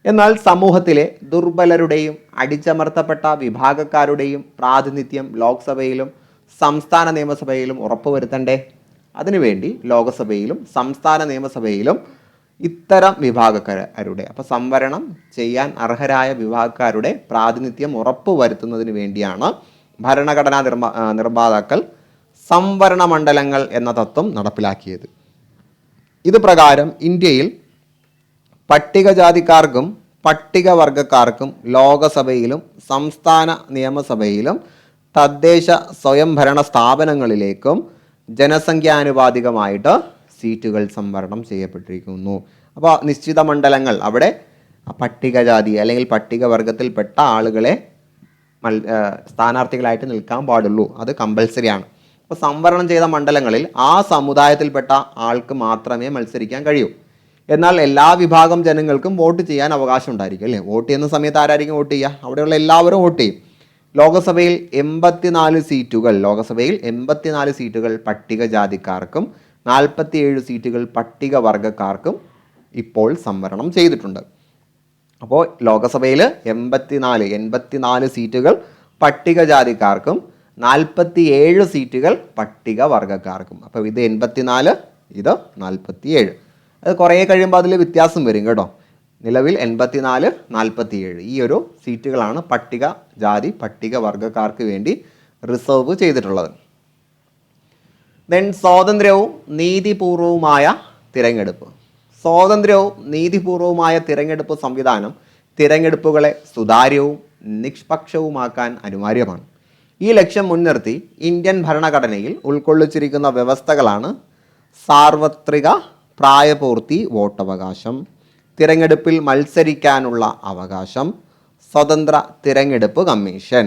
എന്നാൽ സമൂഹത്തിലെ ദുർബലരുടെയും അടിച്ചമർത്തപ്പെട്ട വിഭാഗക്കാരുടെയും പ്രാതിനിധ്യം ലോക്സഭയിലും സംസ്ഥാന നിയമസഭയിലും ഉറപ്പുവരുത്തണ്ടേ? അതിനുവേണ്ടി ലോകസഭയിലും സംസ്ഥാന നിയമസഭയിലും ഇത്തരം വിഭാഗക്കാരുടെ അപ്പോൾ സംവരണം ചെയ്യാൻ അർഹരായ വിഭാഗക്കാരുടെ പ്രാതിനിധ്യം ഉറപ്പുവരുത്തുന്നതിന് വേണ്ടിയാണ് ഭരണഘടനാ നിർമ്മാതാക്കൾ സംവരണ മണ്ഡലങ്ങൾ എന്ന തത്വം നടപ്പിലാക്കിയത്. ഇത് പ്രകാരം ഇന്ത്യയിൽ പട്ടികജാതിക്കാർക്കും പട്ടികവർഗക്കാർക്കും ലോകസഭയിലും സംസ്ഥാന നിയമസഭയിലും തദ്ദേശ സ്വയംഭരണ സ്ഥാപനങ്ങളിലേക്കും ജനസംഖ്യാനുപാതികമായിട്ട് സീറ്റുകൾ സംവരണം ചെയ്യപ്പെട്ടിരിക്കുന്നു. അപ്പോൾ നിശ്ചിത മണ്ഡലങ്ങൾ അവിടെ പട്ടികജാതി അല്ലെങ്കിൽ പട്ടികവർഗത്തിൽപ്പെട്ട ആളുകളെ സ്ഥാനാർത്ഥികളായിട്ട് നിൽക്കാൻ പാടുള്ളൂ. അത് കമ്പൽസറിയാണ്. അപ്പോൾ സംവരണം ചെയ്ത മണ്ഡലങ്ങളിൽ ആ സമുദായത്തിൽപ്പെട്ട ആൾക്ക് മാത്രമേ മത്സരിക്കാൻ കഴിയൂ. എന്നാൽ എല്ലാ വിഭാഗം ജനങ്ങൾക്കും വോട്ട് ചെയ്യാൻ അവകാശം ഉണ്ടായിരിക്കും അല്ലേ. വോട്ട് ചെയ്യുന്ന സമയത്ത് ആരായിരിക്കും വോട്ട് ചെയ്യുക? അവിടെയുള്ള എല്ലാവരും വോട്ട് ചെയ്യും. ലോകസഭയിൽ 84 സീറ്റുകൾ പട്ടികജാതിക്കാർക്കും 47 സീറ്റുകൾ പട്ടികവർഗക്കാർക്കും ഇപ്പോൾ സംവരണം ചെയ്തിട്ടുണ്ട്. അപ്പോൾ ലോകസഭയിൽ 84 സീറ്റുകൾ പട്ടികജാതിക്കാർക്കും 47 സീറ്റുകൾ പട്ടികവർഗക്കാർക്കും. അപ്പോൾ ഇത് 84, ഇത് 47. അത് കുറേ കഴിയുമ്പോൾ അതിൽ വ്യത്യാസം വരും കേട്ടോ. നിലവിൽ 84, 47 ഈ ഒരു സീറ്റുകളാണ് പട്ടികജാതി പട്ടികവർഗക്കാർക്ക് വേണ്ടി റിസർവ് ചെയ്തിട്ടുള്ളത്. ദെൻ സ്വാതന്ത്ര്യവും നീതിപൂർവവുമായ തിരഞ്ഞെടുപ്പ്. സ്വാതന്ത്ര്യവും നീതിപൂർവവുമായ തിരഞ്ഞെടുപ്പ് സംവിധാനം തിരഞ്ഞെടുപ്പുകളെ സുതാര്യവും നിഷ്പക്ഷവുമാക്കാൻ അനിവാര്യമാണ്. ഈ ലക്ഷ്യം മുൻനിർത്തി ഇന്ത്യൻ ഭരണഘടനയിൽ ഉൾക്കൊള്ളിച്ചിരിക്കുന്ന വ്യവസ്ഥകളാണ് സാർവത്രിക പ്രായപൂർത്തി വോട്ടവകാശം, തിരഞ്ഞെടുപ്പിൽ മത്സരിക്കാനുള്ള അവകാശം, സ്വതന്ത്ര തിരഞ്ഞെടുപ്പ് കമ്മീഷൻ.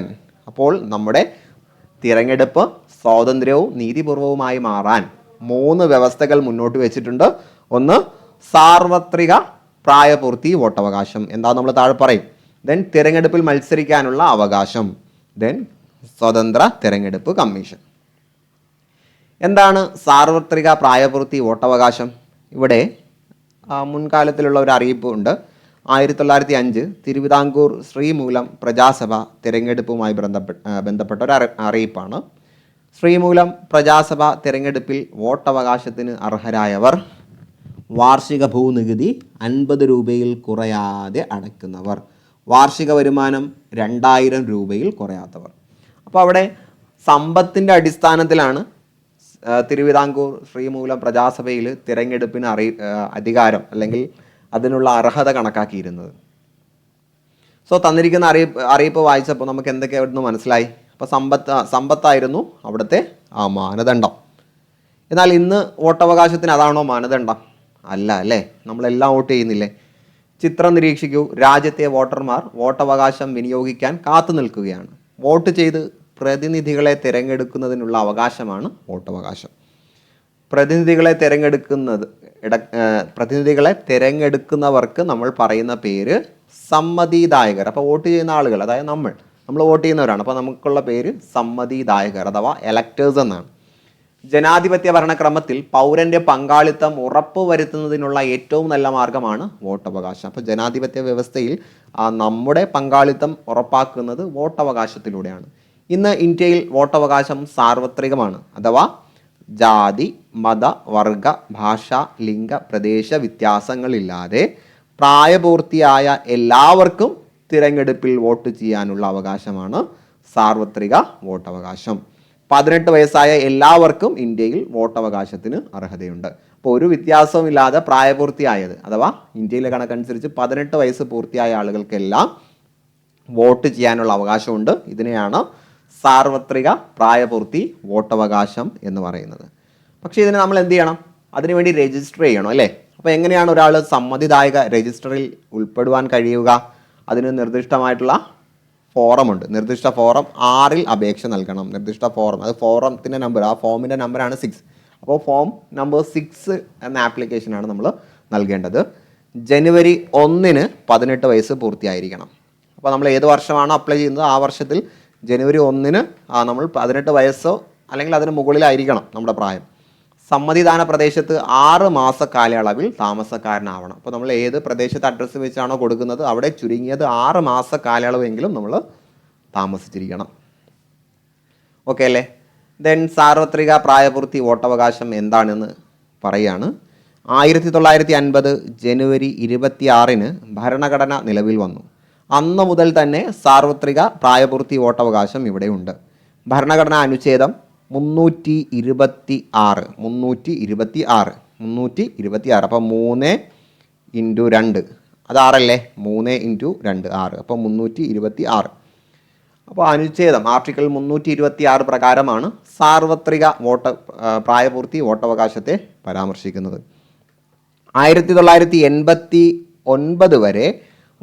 അപ്പോൾ നമ്മുടെ തിരഞ്ഞെടുപ്പ് സ്വാതന്ത്ര്യവും നീതിപൂർവവുമായി മാറാൻ 3 വ്യവസ്ഥകൾ മുന്നോട്ട് വെച്ചിട്ടുണ്ട്. ഒന്ന് സാർവത്രിക പ്രായപൂർത്തി വോട്ടവകാശം, എന്താ നമ്മൾ താഴെ പറയും. ദെൻ തിരഞ്ഞെടുപ്പിൽ മത്സരിക്കാനുള്ള അവകാശം, ദെൻ സ്വതന്ത്ര തിരഞ്ഞെടുപ്പ് കമ്മീഷൻ. എന്താണ് സാർവത്രിക പ്രായപൂർത്തി വോട്ടവകാശം? ഇവിടെ മുൻകാലത്തിലുള്ള ഒരു അറിയിപ്പ് ഉണ്ട്. 1905 തിരുവിതാംകൂർ ശ്രീമൂലം പ്രജാസഭ തിരഞ്ഞെടുപ്പുമായി ബന്ധപ്പെട്ട ഒരു അറിയിപ്പാണ്. ശ്രീമൂലം പ്രജാസഭ തിരഞ്ഞെടുപ്പിൽ വോട്ടവകാശത്തിന് അർഹരായവർ വാർഷിക ഭൂനികുതി 50 രൂപയിൽ കുറയാതെ അടയ്ക്കുന്നവർ, വാർഷിക വരുമാനം 2000 രൂപയിൽ കുറയാത്തവർ. അപ്പോൾ അവിടെ സമ്പത്തിൻ്റെ അടിസ്ഥാനത്തിലാണ് തിരുവിതാംകൂർ ശ്രീമൂലം പ്രജാസഭയിൽ തിരഞ്ഞെടുപ്പിന് അധികാരം അല്ലെങ്കിൽ അതിനുള്ള അർഹത കണക്കാക്കിയിരുന്നത്. സോ തന്നിരിക്കുന്ന അറിയിപ്പ് വായിച്ചപ്പോൾ നമുക്ക് എന്തൊക്കെ അവിടുന്ന് മനസ്സിലായി? അപ്പോൾ സമ്പത്തായിരുന്നു അവിടുത്തെ മാനദണ്ഡം. എന്നാൽ ഇന്ന് വോട്ടവകാശത്തിന് അതാണോ മാനദണ്ഡം? അല്ല അല്ലേ. നമ്മളെല്ലാം വോട്ട് ചെയ്യുന്നില്ലേ? ചിത്രം നിരീക്ഷിക്കൂ. രാജ്യത്തെ വോട്ടർമാർ വോട്ടവകാശം വിനിയോഗിക്കാൻ കാത്തു നിൽക്കുകയാണ്. വോട്ട് ചെയ്ത് പ്രതിനിധികളെ തിരഞ്ഞെടുക്കുന്നതിനുള്ള അവകാശമാണ് വോട്ടവകാശം. പ്രതിനിധികളെ തിരഞ്ഞെടുക്കുന്നവർക്ക് നമ്മൾ പറയുന്ന പേര് സമ്മതിദായകർ. അപ്പോൾ വോട്ട് ചെയ്യുന്ന ആളുകൾ, അതായത് നമ്മൾ വോട്ട് ചെയ്യുന്നവരാണ്. അപ്പോൾ നമുക്കുള്ള പേര് സമ്മതിദായകർ അഥവാ എലക്ടേഴ്സ് എന്നാണ്. ജനാധിപത്യ ഭരണക്രമത്തിൽ പൗരന്റെ പങ്കാളിത്തം ഉറപ്പുവരുത്തുന്നതിനുള്ള ഏറ്റവും നല്ല മാർഗമാണ് വോട്ടവകാശം. അപ്പോൾ ജനാധിപത്യ വ്യവസ്ഥയിൽ നമ്മുടെ പങ്കാളിത്തം ഉറപ്പാക്കുന്നത് വോട്ടവകാശത്തിലൂടെയാണ്. ഇന്ന് ഇന്ത്യയിൽ വോട്ടവകാശം സാർവത്രികമാണ്. അഥവാ ജാതി, മത, വർഗ, ഭാഷ, ലിംഗ, പ്രദേശ വ്യത്യാസങ്ങളില്ലാതെ പ്രായപൂർത്തിയായ എല്ലാവർക്കും തിരഞ്ഞെടുപ്പിൽ വോട്ട് ചെയ്യാനുള്ള അവകാശമാണ് സാർവത്രിക വോട്ടവകാശം. 18 വയസ്സായ എല്ലാവർക്കും ഇന്ത്യയിൽ വോട്ടവകാശത്തിന് അർഹതയുണ്ട്. അപ്പോൾ ഒരു വ്യത്യാസവുമില്ലാതെ പ്രായപൂർത്തിയായത്, അഥവാ ഇന്ത്യയിലെ കണക്കനുസരിച്ച് 18 വയസ്സ് പൂർത്തിയായ ആളുകൾക്കെല്ലാം വോട്ട് ചെയ്യാനുള്ള അവകാശമുണ്ട്. ഇതിനെയാണ് സാർവത്രിക പ്രായപൂർത്തി വോട്ടവകാശം എന്ന് പറയുന്നത്. പക്ഷേ ഇതിന് നമ്മൾ എന്ത് ചെയ്യണം? അതിനുവേണ്ടി രജിസ്റ്റർ ചെയ്യണം അല്ലേ? അപ്പോൾ എങ്ങനെയാണ് ഒരാൾ സമ്മതിദായക രജിസ്റ്ററിൽ ഉൾപ്പെടുവാൻ കഴിയുക? അതിന് നിർദ്ദിഷ്ടമായിട്ടുള്ള ഫോറമുണ്ട്. നിർദ്ദിഷ്ട ഫോറം 6 അപേക്ഷ നൽകണം. നിർദ്ദിഷ്ട ഫോറം, അത് ഫോറത്തിൻ്റെ നമ്പർ, ആ ഫോമിൻ്റെ നമ്പറാണ് 6. അപ്പോൾ ഫോം നമ്പർ 6 എന്ന ആപ്ലിക്കേഷനാണ് നമ്മൾ നൽകേണ്ടത്. ജനുവരി 1 18 വയസ്സ് പൂർത്തിയായിരിക്കണം. അപ്പോൾ നമ്മൾ ഏത് വർഷമാണോ അപ്ലൈ ചെയ്യുന്നത് ആ വർഷത്തിൽ ജനുവരി 1 നമ്മൾ 18 വയസ്സോ അല്ലെങ്കിൽ അതിന് മുകളിലായിരിക്കണം നമ്മുടെ പ്രായം. സമ്മതിദാന പ്രദേശത്ത് 6 മാസ കാലയളവിൽ താമസക്കാരനാവണം. അപ്പോൾ നമ്മൾ ഏത് പ്രദേശത്ത് അഡ്രസ്സ് വെച്ചാണോ കൊടുക്കുന്നത് അവിടെ ചുരുങ്ങിയത് 6 മാസ കാലയളവെങ്കിലും നമ്മൾ താമസിച്ചിരിക്കണം. ഓക്കെ അല്ലേ? ദെൻ സാർവത്രിക പ്രായപൂർത്തി വോട്ടവകാശം എന്താണെന്ന് പറയുകയാണ്. 1950 ജനുവരി 26 ഭരണഘടന നിലവിൽ വന്നു. അന്ന് മുതൽ തന്നെ സാർവത്രിക പ്രായപൂർത്തി വോട്ടവകാശം ഇവിടെയുണ്ട്. ഭരണഘടനാ അനുച്ഛേദം 326. അപ്പോൾ 3 × 2 അത് 6 അല്ലേ? 3 × 2 6. അപ്പോൾ 326. അപ്പോൾ അനുച്ഛേദം ആർട്ടിക്കിൾ 326 പ്രകാരമാണ് സാർവത്രിക പ്രായപൂർത്തി വോട്ടവകാശത്തെ പരാമർശിക്കുന്നത്. 1989 വരെ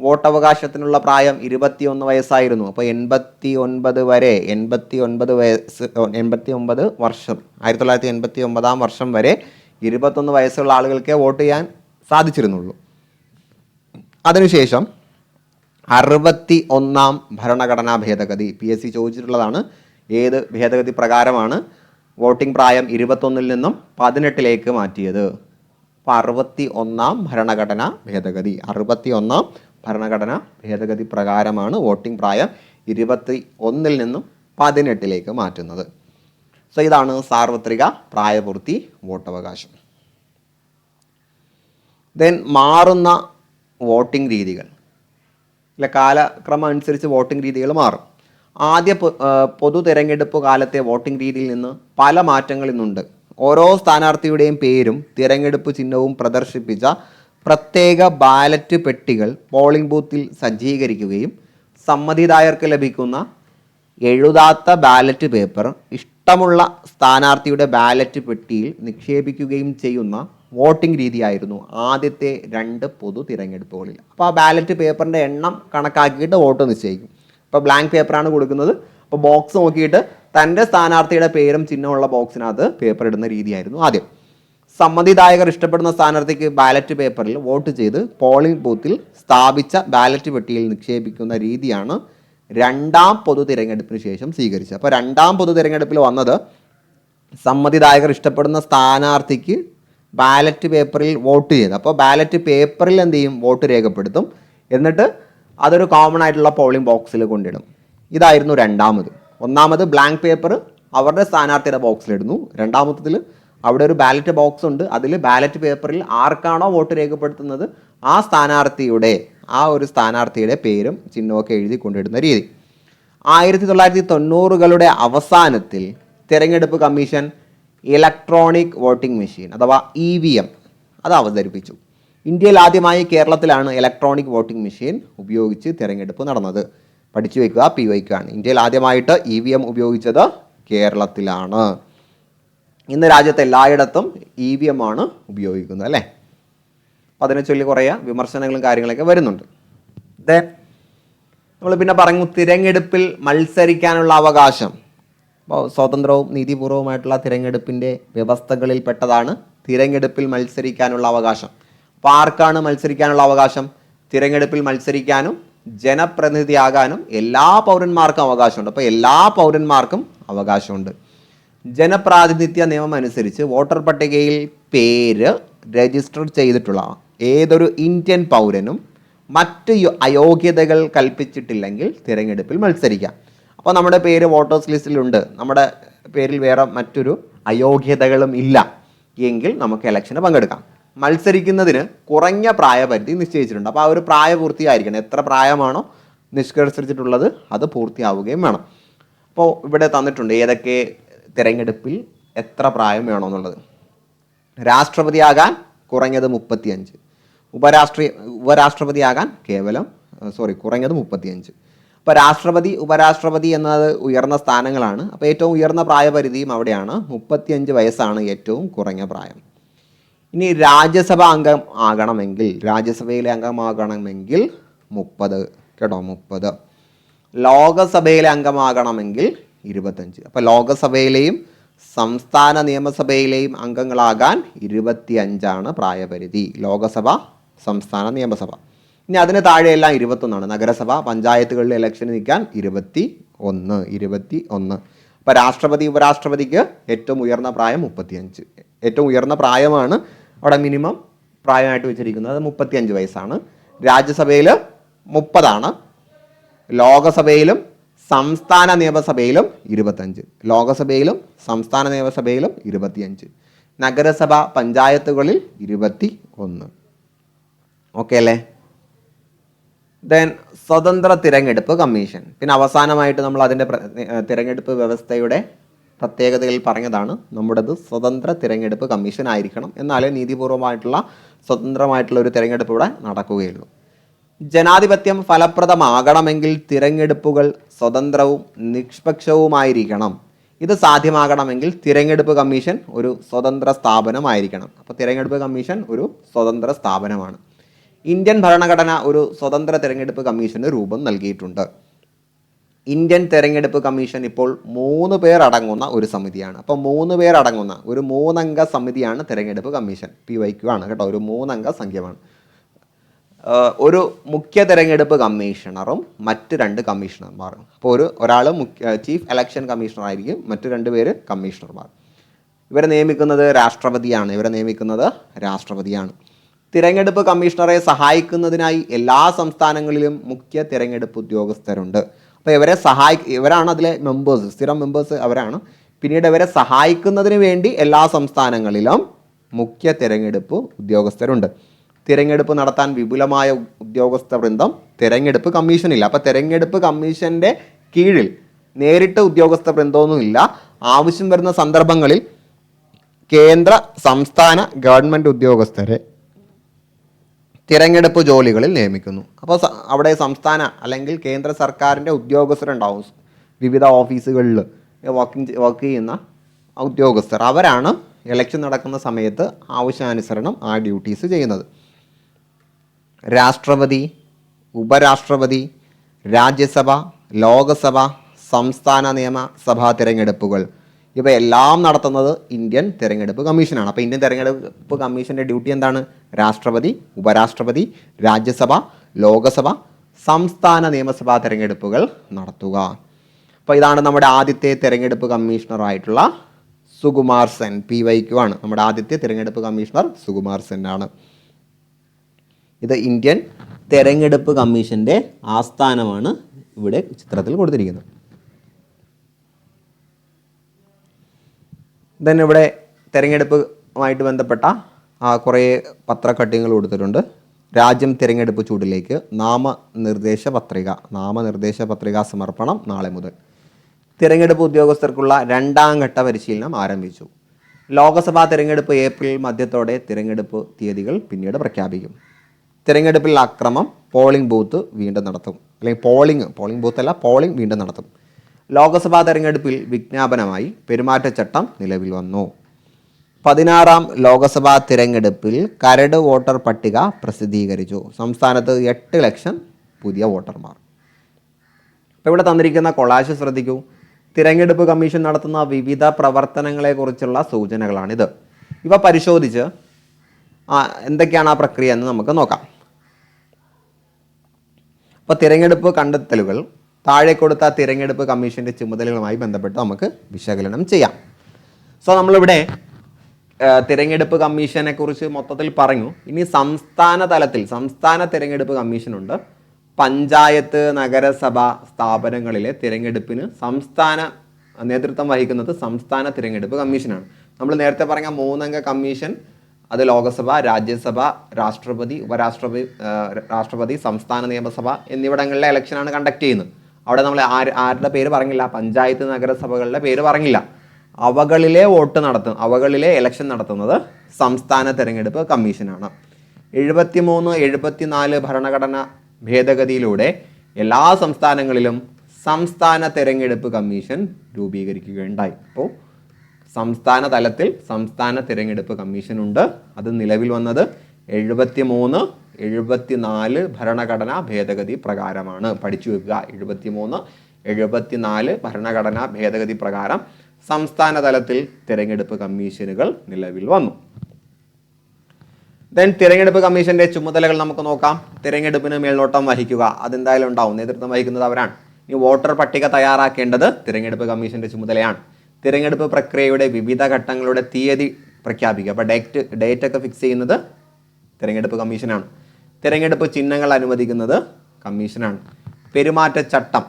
വോട്ടവകാശത്തിനുള്ള പ്രായം 21 വയസ്സായിരുന്നു. അപ്പോൾ 89 വരെ 89 വർഷം 1989 വർഷം വരെ 21 വയസ്സുള്ള ആളുകൾക്ക് വോട്ട് ചെയ്യാൻ സാധിച്ചിരുന്നുള്ളൂ. അതിനുശേഷം 61 ഭരണഘടനാ ഭേദഗതി PSC ചോദിച്ചിട്ടുള്ളതാണ്. ഏത് ഭേദഗതി പ്രകാരമാണ് വോട്ടിംഗ് പ്രായം 21 നിന്നും 18 മാറ്റിയത്? അപ്പോൾ 61 ഭരണഘടനാ ഭേദഗതി 61 ഭരണഘടനാ ഭേദഗതി പ്രകാരമാണ് വോട്ടിംഗ് പ്രായം 21 നിന്നും 18 മാറ്റുന്നത്. സോ ഇതാണ് സാർവത്രിക പ്രായപൂർത്തി വോട്ടവകാശം. ദെൻ മാറുന്ന വോട്ടിംഗ് രീതികൾ. കാലക്രമം അനുസരിച്ച് വോട്ടിംഗ് രീതികൾ മാറും. ആദ്യ പൊതു തിരഞ്ഞെടുപ്പ് കാലത്തെ വോട്ടിംഗ് രീതിയിൽ നിന്ന് പല മാറ്റങ്ങൾ ഇന്നുണ്ട്. ഓരോ സ്ഥാനാർത്ഥിയുടെയും പേരും തിരഞ്ഞെടുപ്പ് ചിഹ്നവും പ്രദർശിപ്പിച്ച പ്രത്യേക ബാലറ്റ് പെട്ടികൾ പോളിംഗ് ബൂത്തിൽ സജ്ജീകരിക്കുകയും സമ്മതിദായകർക്ക് ലഭിക്കുന്ന എഴുതാത്ത ബാലറ്റ് പേപ്പർ ഇഷ്ടമുള്ള സ്ഥാനാർത്ഥിയുടെ ബാലറ്റ് പെട്ടിയിൽ നിക്ഷേപിക്കുകയും ചെയ്യുന്ന വോട്ടിംഗ് രീതിയായിരുന്നു ആദ്യത്തെ 2 പൊതു തിരഞ്ഞെടുപ്പുകളിൽ. അപ്പോൾ ആ ബാലറ്റ് പേപ്പറിൻ്റെ എണ്ണം കണക്കാക്കിയിട്ട് വോട്ട് നിശ്ചയിക്കും. ഇപ്പോൾ ബ്ലാങ്ക് പേപ്പറാണ് കൊടുക്കുന്നത്. അപ്പോൾ ബോക്സ് നോക്കിയിട്ട് തൻ്റെ സ്ഥാനാർത്ഥിയുടെ പേരും ചിഹ്നമുള്ള ബോക്സിനകത്ത് പേപ്പർ ഇടുന്ന രീതിയായിരുന്നു ആദ്യം. സമ്മതിദായകർ ഇഷ്ടപ്പെടുന്ന സ്ഥാനാർത്ഥിക്ക് ബാലറ്റ് പേപ്പറിൽ വോട്ട് ചെയ്ത് പോളിംഗ് ബൂത്തിൽ സ്ഥാപിച്ച ബാലറ്റ് പെട്ടിയിൽ നിക്ഷേപിക്കുന്ന രീതിയാണ് 2ാം പൊതു തിരഞ്ഞെടുപ്പിന് ശേഷം സ്വീകരിച്ചത്. അപ്പോൾ 2ാം പൊതു തിരഞ്ഞെടുപ്പിൽ വന്നത് സമ്മതിദായകർ ഇഷ്ടപ്പെടുന്ന സ്ഥാനാർത്ഥിക്ക് ബാലറ്റ് പേപ്പറിൽ വോട്ട് ചെയ്ത്, അപ്പോൾ ബാലറ്റ് പേപ്പറിൽ എന്ത് ചെയ്യും? വോട്ട് രേഖപ്പെടുത്തും. എന്നിട്ട് അതൊരു കോമൺ ആയിട്ടുള്ള പോളിംഗ് ബോക്സിൽ കൊണ്ടിടും. ഇതായിരുന്നു 2ാമത്. 1ാമത് ബ്ലാങ്ക് പേപ്പർ അവരുടെ സ്ഥാനാർത്ഥിയുടെ ബോക്സിലിടുന്നു. 2ാമത്തിൽ അവിടെ ഒരു ബാലറ്റ് ബോക്സ് ഉണ്ട്. അതിൽ ബാലറ്റ് പേപ്പറിൽ ആർക്കാണോ വോട്ട് രേഖപ്പെടുത്തുന്നത് ആ ഒരു സ്ഥാനാർത്ഥിയുടെ പേരും ചിഹ്നമൊക്കെ എഴുതി കൊണ്ടിടുന്ന രീതി. 1990കളുടെ അവസാനത്തിൽ തിരഞ്ഞെടുപ്പ് കമ്മീഷൻ ഇലക്ട്രോണിക് വോട്ടിംഗ് മെഷീൻ അഥവാ EVM അത് അവതരിപ്പിച്ചു. ഇന്ത്യയിൽ ആദ്യമായി കേരളത്തിലാണ് ഇലക്ട്രോണിക് വോട്ടിംഗ് മെഷീൻ ഉപയോഗിച്ച് തിരഞ്ഞെടുപ്പ് നടന്നത്. പഠിച്ചു വയ്ക്കുക, PYQ ആണ്. ഇന്ത്യയിൽ ആദ്യമായിട്ട് EVM ഉപയോഗിച്ചത് കേരളത്തിലാണ്. ഇന്ന് രാജ്യത്ത് എല്ലായിടത്തും EVM ആണ് ഉപയോഗിക്കുന്നത് അല്ലേ? അപ്പോൾ അതിനെ ചൊല്ലി കുറേ വിമർശനങ്ങളും കാര്യങ്ങളൊക്കെ വരുന്നുണ്ട്. ദെൻ നമ്മൾ പിന്നെ പറഞ്ഞു തിരഞ്ഞെടുപ്പിൽ മത്സരിക്കാനുള്ള അവകാശം. അപ്പോൾ സ്വതന്ത്രവും നീതിപൂർവമായിട്ടുള്ള തിരഞ്ഞെടുപ്പിൻ്റെ വ്യവസ്ഥകളിൽ പെട്ടതാണ് തിരഞ്ഞെടുപ്പിൽ മത്സരിക്കാനുള്ള അവകാശം. അപ്പോൾ ആർക്കാണ് മത്സരിക്കാനുള്ള അവകാശം? തിരഞ്ഞെടുപ്പിൽ മത്സരിക്കാനും ജനപ്രതിനിധിയാകാനും എല്ലാ പൗരന്മാർക്കും അവകാശമുണ്ട്. അപ്പോൾ എല്ലാ പൗരന്മാർക്കും അവകാശമുണ്ട്. ജനപ്രാതിനിധ്യ നിയമം അനുസരിച്ച് വോട്ടർ പട്ടികയിൽ പേര് രജിസ്റ്റർ ചെയ്തിട്ടുള്ള ഏതൊരു ഇന്ത്യൻ പൗരനും മറ്റ് അയോഗ്യതകൾ കൽപ്പിച്ചിട്ടില്ലെങ്കിൽ തിരഞ്ഞെടുപ്പിൽ മത്സരിക്കാം. അപ്പോൾ നമ്മുടെ പേര് വോട്ടേഴ്സ് ലിസ്റ്റിലുണ്ട്, നമ്മുടെ പേരിൽ വേറെ മറ്റൊരു അയോഗ്യതകളും ഇല്ല എങ്കിൽ നമുക്ക് ഇലക്ഷന് പങ്കെടുക്കാം. മത്സരിക്കുന്നതിന് കുറഞ്ഞ പ്രായപരിധി നിശ്ചയിച്ചിട്ടുണ്ട്. അപ്പോൾ ആ ഒരു പ്രായപൂർത്തിയായിരിക്കണം. എത്ര പ്രായമാണോ നിഷ്കർഷിച്ചിട്ടുള്ളത് അത് പൂർത്തിയാവുകയും വേണം. അപ്പോൾ ഇവിടെ തന്നിട്ടുണ്ട് ഏതൊക്കെ തിരഞ്ഞെടുപ്പിൽ എത്ര പ്രായം വേണമെന്നുള്ളത്. രാഷ്ട്രപതിയാകാൻ കുറഞ്ഞത് 35, ഉപരാഷ്ട്രപതിയാകാൻ കുറഞ്ഞത് 35. അപ്പോൾ രാഷ്ട്രപതി ഉപരാഷ്ട്രപതി എന്നത് ഉയർന്ന സ്ഥാനങ്ങളാണ്. അപ്പോൾ ഏറ്റവും ഉയർന്ന പ്രായപരിധിയും അവിടെയാണ്. 35 വയസ്സാണ് ഏറ്റവും കുറഞ്ഞ പ്രായം. ഇനി രാജ്യസഭ അംഗം ആകണമെങ്കിൽ, രാജ്യസഭയിലെ അംഗമാകണമെങ്കിൽ 30 കേട്ടോ, 30. ലോകസഭയിലെ അംഗമാകണമെങ്കിൽ 25. അപ്പോൾ ലോകസഭയിലെയും സംസ്ഥാന നിയമസഭയിലെയും അംഗങ്ങളാകാൻ 25 പ്രായപരിധി. ലോകസഭ, സംസ്ഥാന നിയമസഭ. ഇനി അതിന് താഴെയെല്ലാം 21. നഗരസഭ, പഞ്ചായത്തുകളിൽ ഇലക്ഷന് നിൽക്കാൻ 21. അപ്പോൾ രാഷ്ട്രപതി ഉപരാഷ്ട്രപതിക്ക് ഏറ്റവും ഉയർന്ന പ്രായം 35. ഏറ്റവും ഉയർന്ന പ്രായമാണ് അവിടെ മിനിമം പ്രായമായിട്ട് വെച്ചിരിക്കുന്നത്. അത് 35 വയസ്സാണ്. രാജ്യസഭയിൽ 30. ലോകസഭയിലും സംസ്ഥാന നിയമസഭയിലും 25. ലോകസഭയിലും സംസ്ഥാന നിയമസഭയിലും 25. നഗരസഭ പഞ്ചായത്തുകളിൽ 21. ഓക്കെ അല്ലേ? ദെൻ സ്വതന്ത്ര തിരഞ്ഞെടുപ്പ് കമ്മീഷൻ. പിന്നെ അവസാനമായിട്ട് നമ്മൾ അതിൻ്റെ തിരഞ്ഞെടുപ്പ് വ്യവസ്ഥയുടെ പ്രത്യേകതയിൽ പറഞ്ഞതാണ് നമ്മുടേത് സ്വതന്ത്ര തിരഞ്ഞെടുപ്പ് കമ്മീഷൻ ആയിരിക്കണം. എന്നാലേ നീതിപൂർവമായിട്ടുള്ള സ്വതന്ത്രമായിട്ടുള്ള ഒരു തിരഞ്ഞെടുപ്പ് ഇവിടെ നടക്കുകയുള്ളൂ. ജനാധിപത്യം ഫലപ്രദമാകണമെങ്കിൽ തിരഞ്ഞെടുപ്പുകൾ സ്വതന്ത്രവും നിഷ്പക്ഷവുമായിരിക്കണം. ഇത് സാധ്യമാകണമെങ്കിൽ തിരഞ്ഞെടുപ്പ് കമ്മീഷൻ ഒരു സ്വതന്ത്ര സ്ഥാപനമായിരിക്കണം. അപ്പോൾ തിരഞ്ഞെടുപ്പ് കമ്മീഷൻ ഒരു സ്വതന്ത്ര സ്ഥാപനമാണ്. ഇന്ത്യൻ ഭരണഘടന ഒരു സ്വതന്ത്ര തിരഞ്ഞെടുപ്പ് കമ്മീഷന് രൂപം നൽകിയിട്ടുണ്ട്. ഇന്ത്യൻ തിരഞ്ഞെടുപ്പ് കമ്മീഷൻ ഇപ്പോൾ 3 പേർ അടങ്ങുന്ന ഒരു സമിതിയാണ്. അപ്പോൾ 3 പേർ അടങ്ങുന്ന ഒരു 3 അംഗ സമിതിയാണ് തിരഞ്ഞെടുപ്പ് കമ്മീഷൻ. PYQ ആണ് കേട്ടോ, ഒരു 3 അംഗ സംഖ്യമാണ്. ഒരു മുഖ്യ തിരഞ്ഞെടുപ്പ് കമ്മീഷണറും മറ്റ് 2 കമ്മീഷണർമാരും. അപ്പോൾ ഒരാൾ ചീഫ് ഇലക്ഷൻ കമ്മീഷണർ ആയിരിക്കും, മറ്റ് 2 പേര് കമ്മീഷണർമാർ. ഇവരെ നിയമിക്കുന്നത് രാഷ്ട്രപതിയാണ്. തിരഞ്ഞെടുപ്പ് കമ്മീഷണറെ സഹായിക്കുന്നതിനായി എല്ലാ സംസ്ഥാനങ്ങളിലും മുഖ്യ തിരഞ്ഞെടുപ്പ് ഉദ്യോഗസ്ഥരുണ്ട്. അപ്പോൾ ഇവരാണ് അതിലെ മെമ്പേഴ്സ്, സ്ഥിരം മെമ്പേഴ്സ് അവരാണ്. പിന്നീട് ഇവരെ സഹായിക്കുന്നതിന് വേണ്ടി എല്ലാ സംസ്ഥാനങ്ങളിലും മുഖ്യ തിരഞ്ഞെടുപ്പ് ഉദ്യോഗസ്ഥരുണ്ട്. തിരഞ്ഞെടുപ്പ് നടത്താൻ വിപുലമായ ഉദ്യോഗസ്ഥ വൃന്ദം തിരഞ്ഞെടുപ്പ് കമ്മീഷനില്ല. അപ്പോൾ തിരഞ്ഞെടുപ്പ് കമ്മീഷൻ്റെ കീഴിൽ നേരിട്ട് ഉദ്യോഗസ്ഥ വൃന്ദമൊന്നുമില്ല. ആവശ്യം വരുന്ന സന്ദർഭങ്ങളിൽ കേന്ദ്ര സംസ്ഥാന ഗവൺമെൻറ് ഉദ്യോഗസ്ഥരെ തിരഞ്ഞെടുപ്പ് ജോലികളിൽ നിയമിക്കുന്നു. അപ്പോൾ അവിടെ സംസ്ഥാന അല്ലെങ്കിൽ കേന്ദ്ര സർക്കാരിൻ്റെ ഉദ്യോഗസ്ഥരുണ്ടാവും. വിവിധ ഓഫീസുകളിൽ വർക്ക് ചെയ്യുന്ന ഉദ്യോഗസ്ഥർ, അവരാണ് ഇലക്ഷൻ നടക്കുന്ന സമയത്ത് ആവശ്യാനുസരണം ആ ഡ്യൂട്ടീസ് ചെയ്യുന്നത്. രാഷ്ട്രപതി, ഉപരാഷ്ട്രപതി, രാജ്യസഭ, ലോകസഭ, സംസ്ഥാന നിയമസഭാ തിരഞ്ഞെടുപ്പുകൾ ഇവയെല്ലാം നടത്തുന്നത് ഇന്ത്യൻ തിരഞ്ഞെടുപ്പ് കമ്മീഷനാണ്. അപ്പോൾ ഇന്ത്യൻ തിരഞ്ഞെടുപ്പ് കമ്മീഷൻ്റെ ഡ്യൂട്ടി എന്താണ്? രാഷ്ട്രപതി, ഉപരാഷ്ട്രപതി, രാജ്യസഭ, ലോകസഭ, സംസ്ഥാന നിയമസഭാ തിരഞ്ഞെടുപ്പുകൾ നടത്തുക. അപ്പോൾ ഇതാണ് നമ്മുടെ ആദ്യത്തെ തിരഞ്ഞെടുപ്പ് കമ്മീഷണറായിട്ടുള്ള സുകുമാർ സെൻ. PYQ ആണ് നമ്മുടെ ആദ്യത്തെ തിരഞ്ഞെടുപ്പ് കമ്മീഷണർ, സുകുമാർ സെൻ ആണ്. ഇത് ഇന്ത്യൻ തിരഞ്ഞെടുപ്പ് കമ്മീഷൻ്റെ ആസ്ഥാനമാണ് ഇവിടെ ചിത്രത്തിൽ കൊടുത്തിരിക്കുന്നത്. ദെൻ ഇവിടെ തിരഞ്ഞെടുപ്പുമായിട്ട് ബന്ധപ്പെട്ട കുറേ പത്രക്കട്ടിങ്ങൾ കൊടുത്തിട്ടുണ്ട്. രാജ്യം തിരഞ്ഞെടുപ്പ് ചൂടിലേക്ക് നാമനിർദ്ദേശ പത്രിക സമർപ്പണം നാളെ മുതൽ. തിരഞ്ഞെടുപ്പ് ഉദ്യോഗസ്ഥർക്കുള്ള 2ാം ഘട്ട പരിശീലനം ആരംഭിച്ചു. ലോക്സഭാ തിരഞ്ഞെടുപ്പ് ഏപ്രിൽ മധ്യത്തോടെ തിരഞ്ഞെടുപ്പ് തീയതികൾ പിന്നീട് പ്രഖ്യാപിക്കും. തിരഞ്ഞെടുപ്പിൽ അക്രമം, പോളിംഗ് ബൂത്ത് വീണ്ടും നടത്തും. അല്ലെങ്കിൽ പോളിംഗ് വീണ്ടും നടത്തും. ലോക്സഭാ തെരഞ്ഞെടുപ്പിൽ വിജ്ഞാപനമായി പെരുമാറ്റച്ചട്ടം നിലവിൽ വന്നു. 16ാം ലോക്സഭാ തിരഞ്ഞെടുപ്പിൽ കരട് വോട്ടർ പട്ടിക പ്രസിദ്ധീകരിച്ചു. സംസ്ഥാനത്ത് 8 ലക്ഷം പുതിയ വോട്ടർമാർ. അപ്പോൾ ഇവിടെ തന്നിരിക്കുന്ന കൊളാഷ് ശ്രദ്ധിക്കൂ. തിരഞ്ഞെടുപ്പ് കമ്മീഷൻ നടത്തുന്ന വിവിധ പ്രവർത്തനങ്ങളെക്കുറിച്ചുള്ള സൂചനകളാണിത്. ഇവ പരിശോധിച്ച് എന്തൊക്കെയാണ് ആ പ്രക്രിയ എന്ന് നമുക്ക് നോക്കാം. അപ്പോൾ തിരഞ്ഞെടുപ്പ് കണ്ടെത്തലുകൾ താഴെ കൊടുത്ത തിരഞ്ഞെടുപ്പ് കമ്മീഷൻ്റെ ചുമതലകളുമായി ബന്ധപ്പെട്ട് നമുക്ക് വിശകലനം ചെയ്യാം. സോ നമ്മളിവിടെ തിരഞ്ഞെടുപ്പ് കമ്മീഷനെ കുറിച്ച് മൊത്തത്തിൽ പറഞ്ഞു. ഇനി സംസ്ഥാന തലത്തിൽ സംസ്ഥാന തിരഞ്ഞെടുപ്പ് കമ്മീഷനുണ്ട്. പഞ്ചായത്ത് നഗരസഭ സ്ഥാപനങ്ങളിലെ തിരഞ്ഞെടുപ്പിന് സംസ്ഥാന നേതൃത്വം വഹിക്കുന്നത് സംസ്ഥാന തിരഞ്ഞെടുപ്പ് കമ്മീഷനാണ്. നമ്മൾ നേരത്തെ പറഞ്ഞ 3 അംഗ കമ്മീഷൻ, അത് ലോക്സഭ, രാജ്യസഭ, രാഷ്ട്രപതി, രാഷ്ട്രപതി, സംസ്ഥാന നിയമസഭ എന്നിവിടങ്ങളിലെ ഇലക്ഷനാണ് കണ്ടക്ട് ചെയ്യുന്നത്. അവിടെ നമ്മൾ ആരുടെ പേര് പറഞ്ഞില്ല, പഞ്ചായത്ത് നഗരസഭകളുടെ പേര് പറഞ്ഞില്ല. അവകളിലെ ഇലക്ഷൻ നടത്തുന്നത് സംസ്ഥാന തിരഞ്ഞെടുപ്പ് കമ്മീഷനാണ്. 73, 74 ഭരണഘടന ഭേദഗതിയിലൂടെ എല്ലാ സംസ്ഥാനങ്ങളിലും സംസ്ഥാന തിരഞ്ഞെടുപ്പ് കമ്മീഷൻ രൂപീകരിക്കുകയുണ്ടായി. അപ്പോൾ സംസ്ഥാന തലത്തിൽ സംസ്ഥാന തിരഞ്ഞെടുപ്പ് കമ്മീഷനുണ്ട്. അത് നിലവിൽ വന്നത് 73, 74 ഭരണഘടനാ ഭേദഗതി പ്രകാരമാണ്. പഠിച്ചു വെക്കുക. 73, 74 ഭരണഘടനാ ഭേദഗതി പ്രകാരം സംസ്ഥാന തലത്തിൽ തിരഞ്ഞെടുപ്പ് കമ്മീഷനുകൾ നിലവിൽ വന്നു. തിരഞ്ഞെടുപ്പ് കമ്മീഷന്റെ ചുമതലകൾ നമുക്ക് നോക്കാം. തിരഞ്ഞെടുപ്പിന് മേൽനോട്ടം വഹിക്കുക, അതെന്തായാലും ഉണ്ടാവും. നേതൃത്വം വഹിക്കുന്നത് അവരാണ്. ഈ വോട്ടർ പട്ടിക തയ്യാറാക്കേണ്ടത് തിരഞ്ഞെടുപ്പ് കമ്മീഷന്റെ ചുമതലയാണ്. തിരഞ്ഞെടുപ്പ് പ്രക്രിയയുടെ വിവിധ ഘട്ടങ്ങളുടെ തീയതി പ്രഖ്യാപിക്കുക, അപ്പോൾ ഡേറ്റ് ഒക്കെ ഫിക്സ് ചെയ്യുന്നത് തിരഞ്ഞെടുപ്പ് കമ്മീഷനാണ്. തിരഞ്ഞെടുപ്പ് ചിഹ്നങ്ങൾ അനുവദിക്കുന്നത് കമ്മീഷനാണ്. പെരുമാറ്റച്ചട്ടം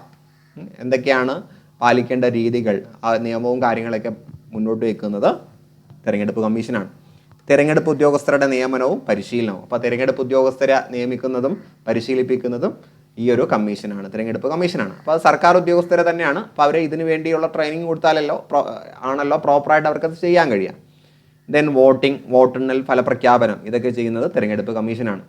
എന്തൊക്കെയാണ് പാലിക്കേണ്ട രീതികൾ, ആ നിയമവും കാര്യങ്ങളൊക്കെ മുന്നോട്ട് വയ്ക്കുന്നത് തിരഞ്ഞെടുപ്പ് കമ്മീഷനാണ്. തിരഞ്ഞെടുപ്പ് ഉദ്യോഗസ്ഥരുടെ നിയമനവും പരിശീലനവും, അപ്പോൾ തിരഞ്ഞെടുപ്പ് ഉദ്യോഗസ്ഥരെ നിയമിക്കുന്നതും പരിശീലിപ്പിക്കുന്നതും ഈ ഒരു കമ്മീഷനാണ്, തിരഞ്ഞെടുപ്പ് കമ്മീഷനാണ്. അപ്പോൾ അത് സർക്കാർ ഉദ്യോഗസ്ഥരെ തന്നെയാണ്. അപ്പോൾ അവരെ ഇതിനു വേണ്ടിയുള്ള ട്രെയിനിങ് കൊടുത്താലല്ലോ ആണല്ലോ പ്രോപ്പറായിട്ട് അവർക്കത് ചെയ്യാൻ കഴിയാം. വോട്ടെണ്ണൽ, ഫലപ്രഖ്യാപനം, ഇതൊക്കെ ചെയ്യുന്നത് തിരഞ്ഞെടുപ്പ് കമ്മീഷനാണ്.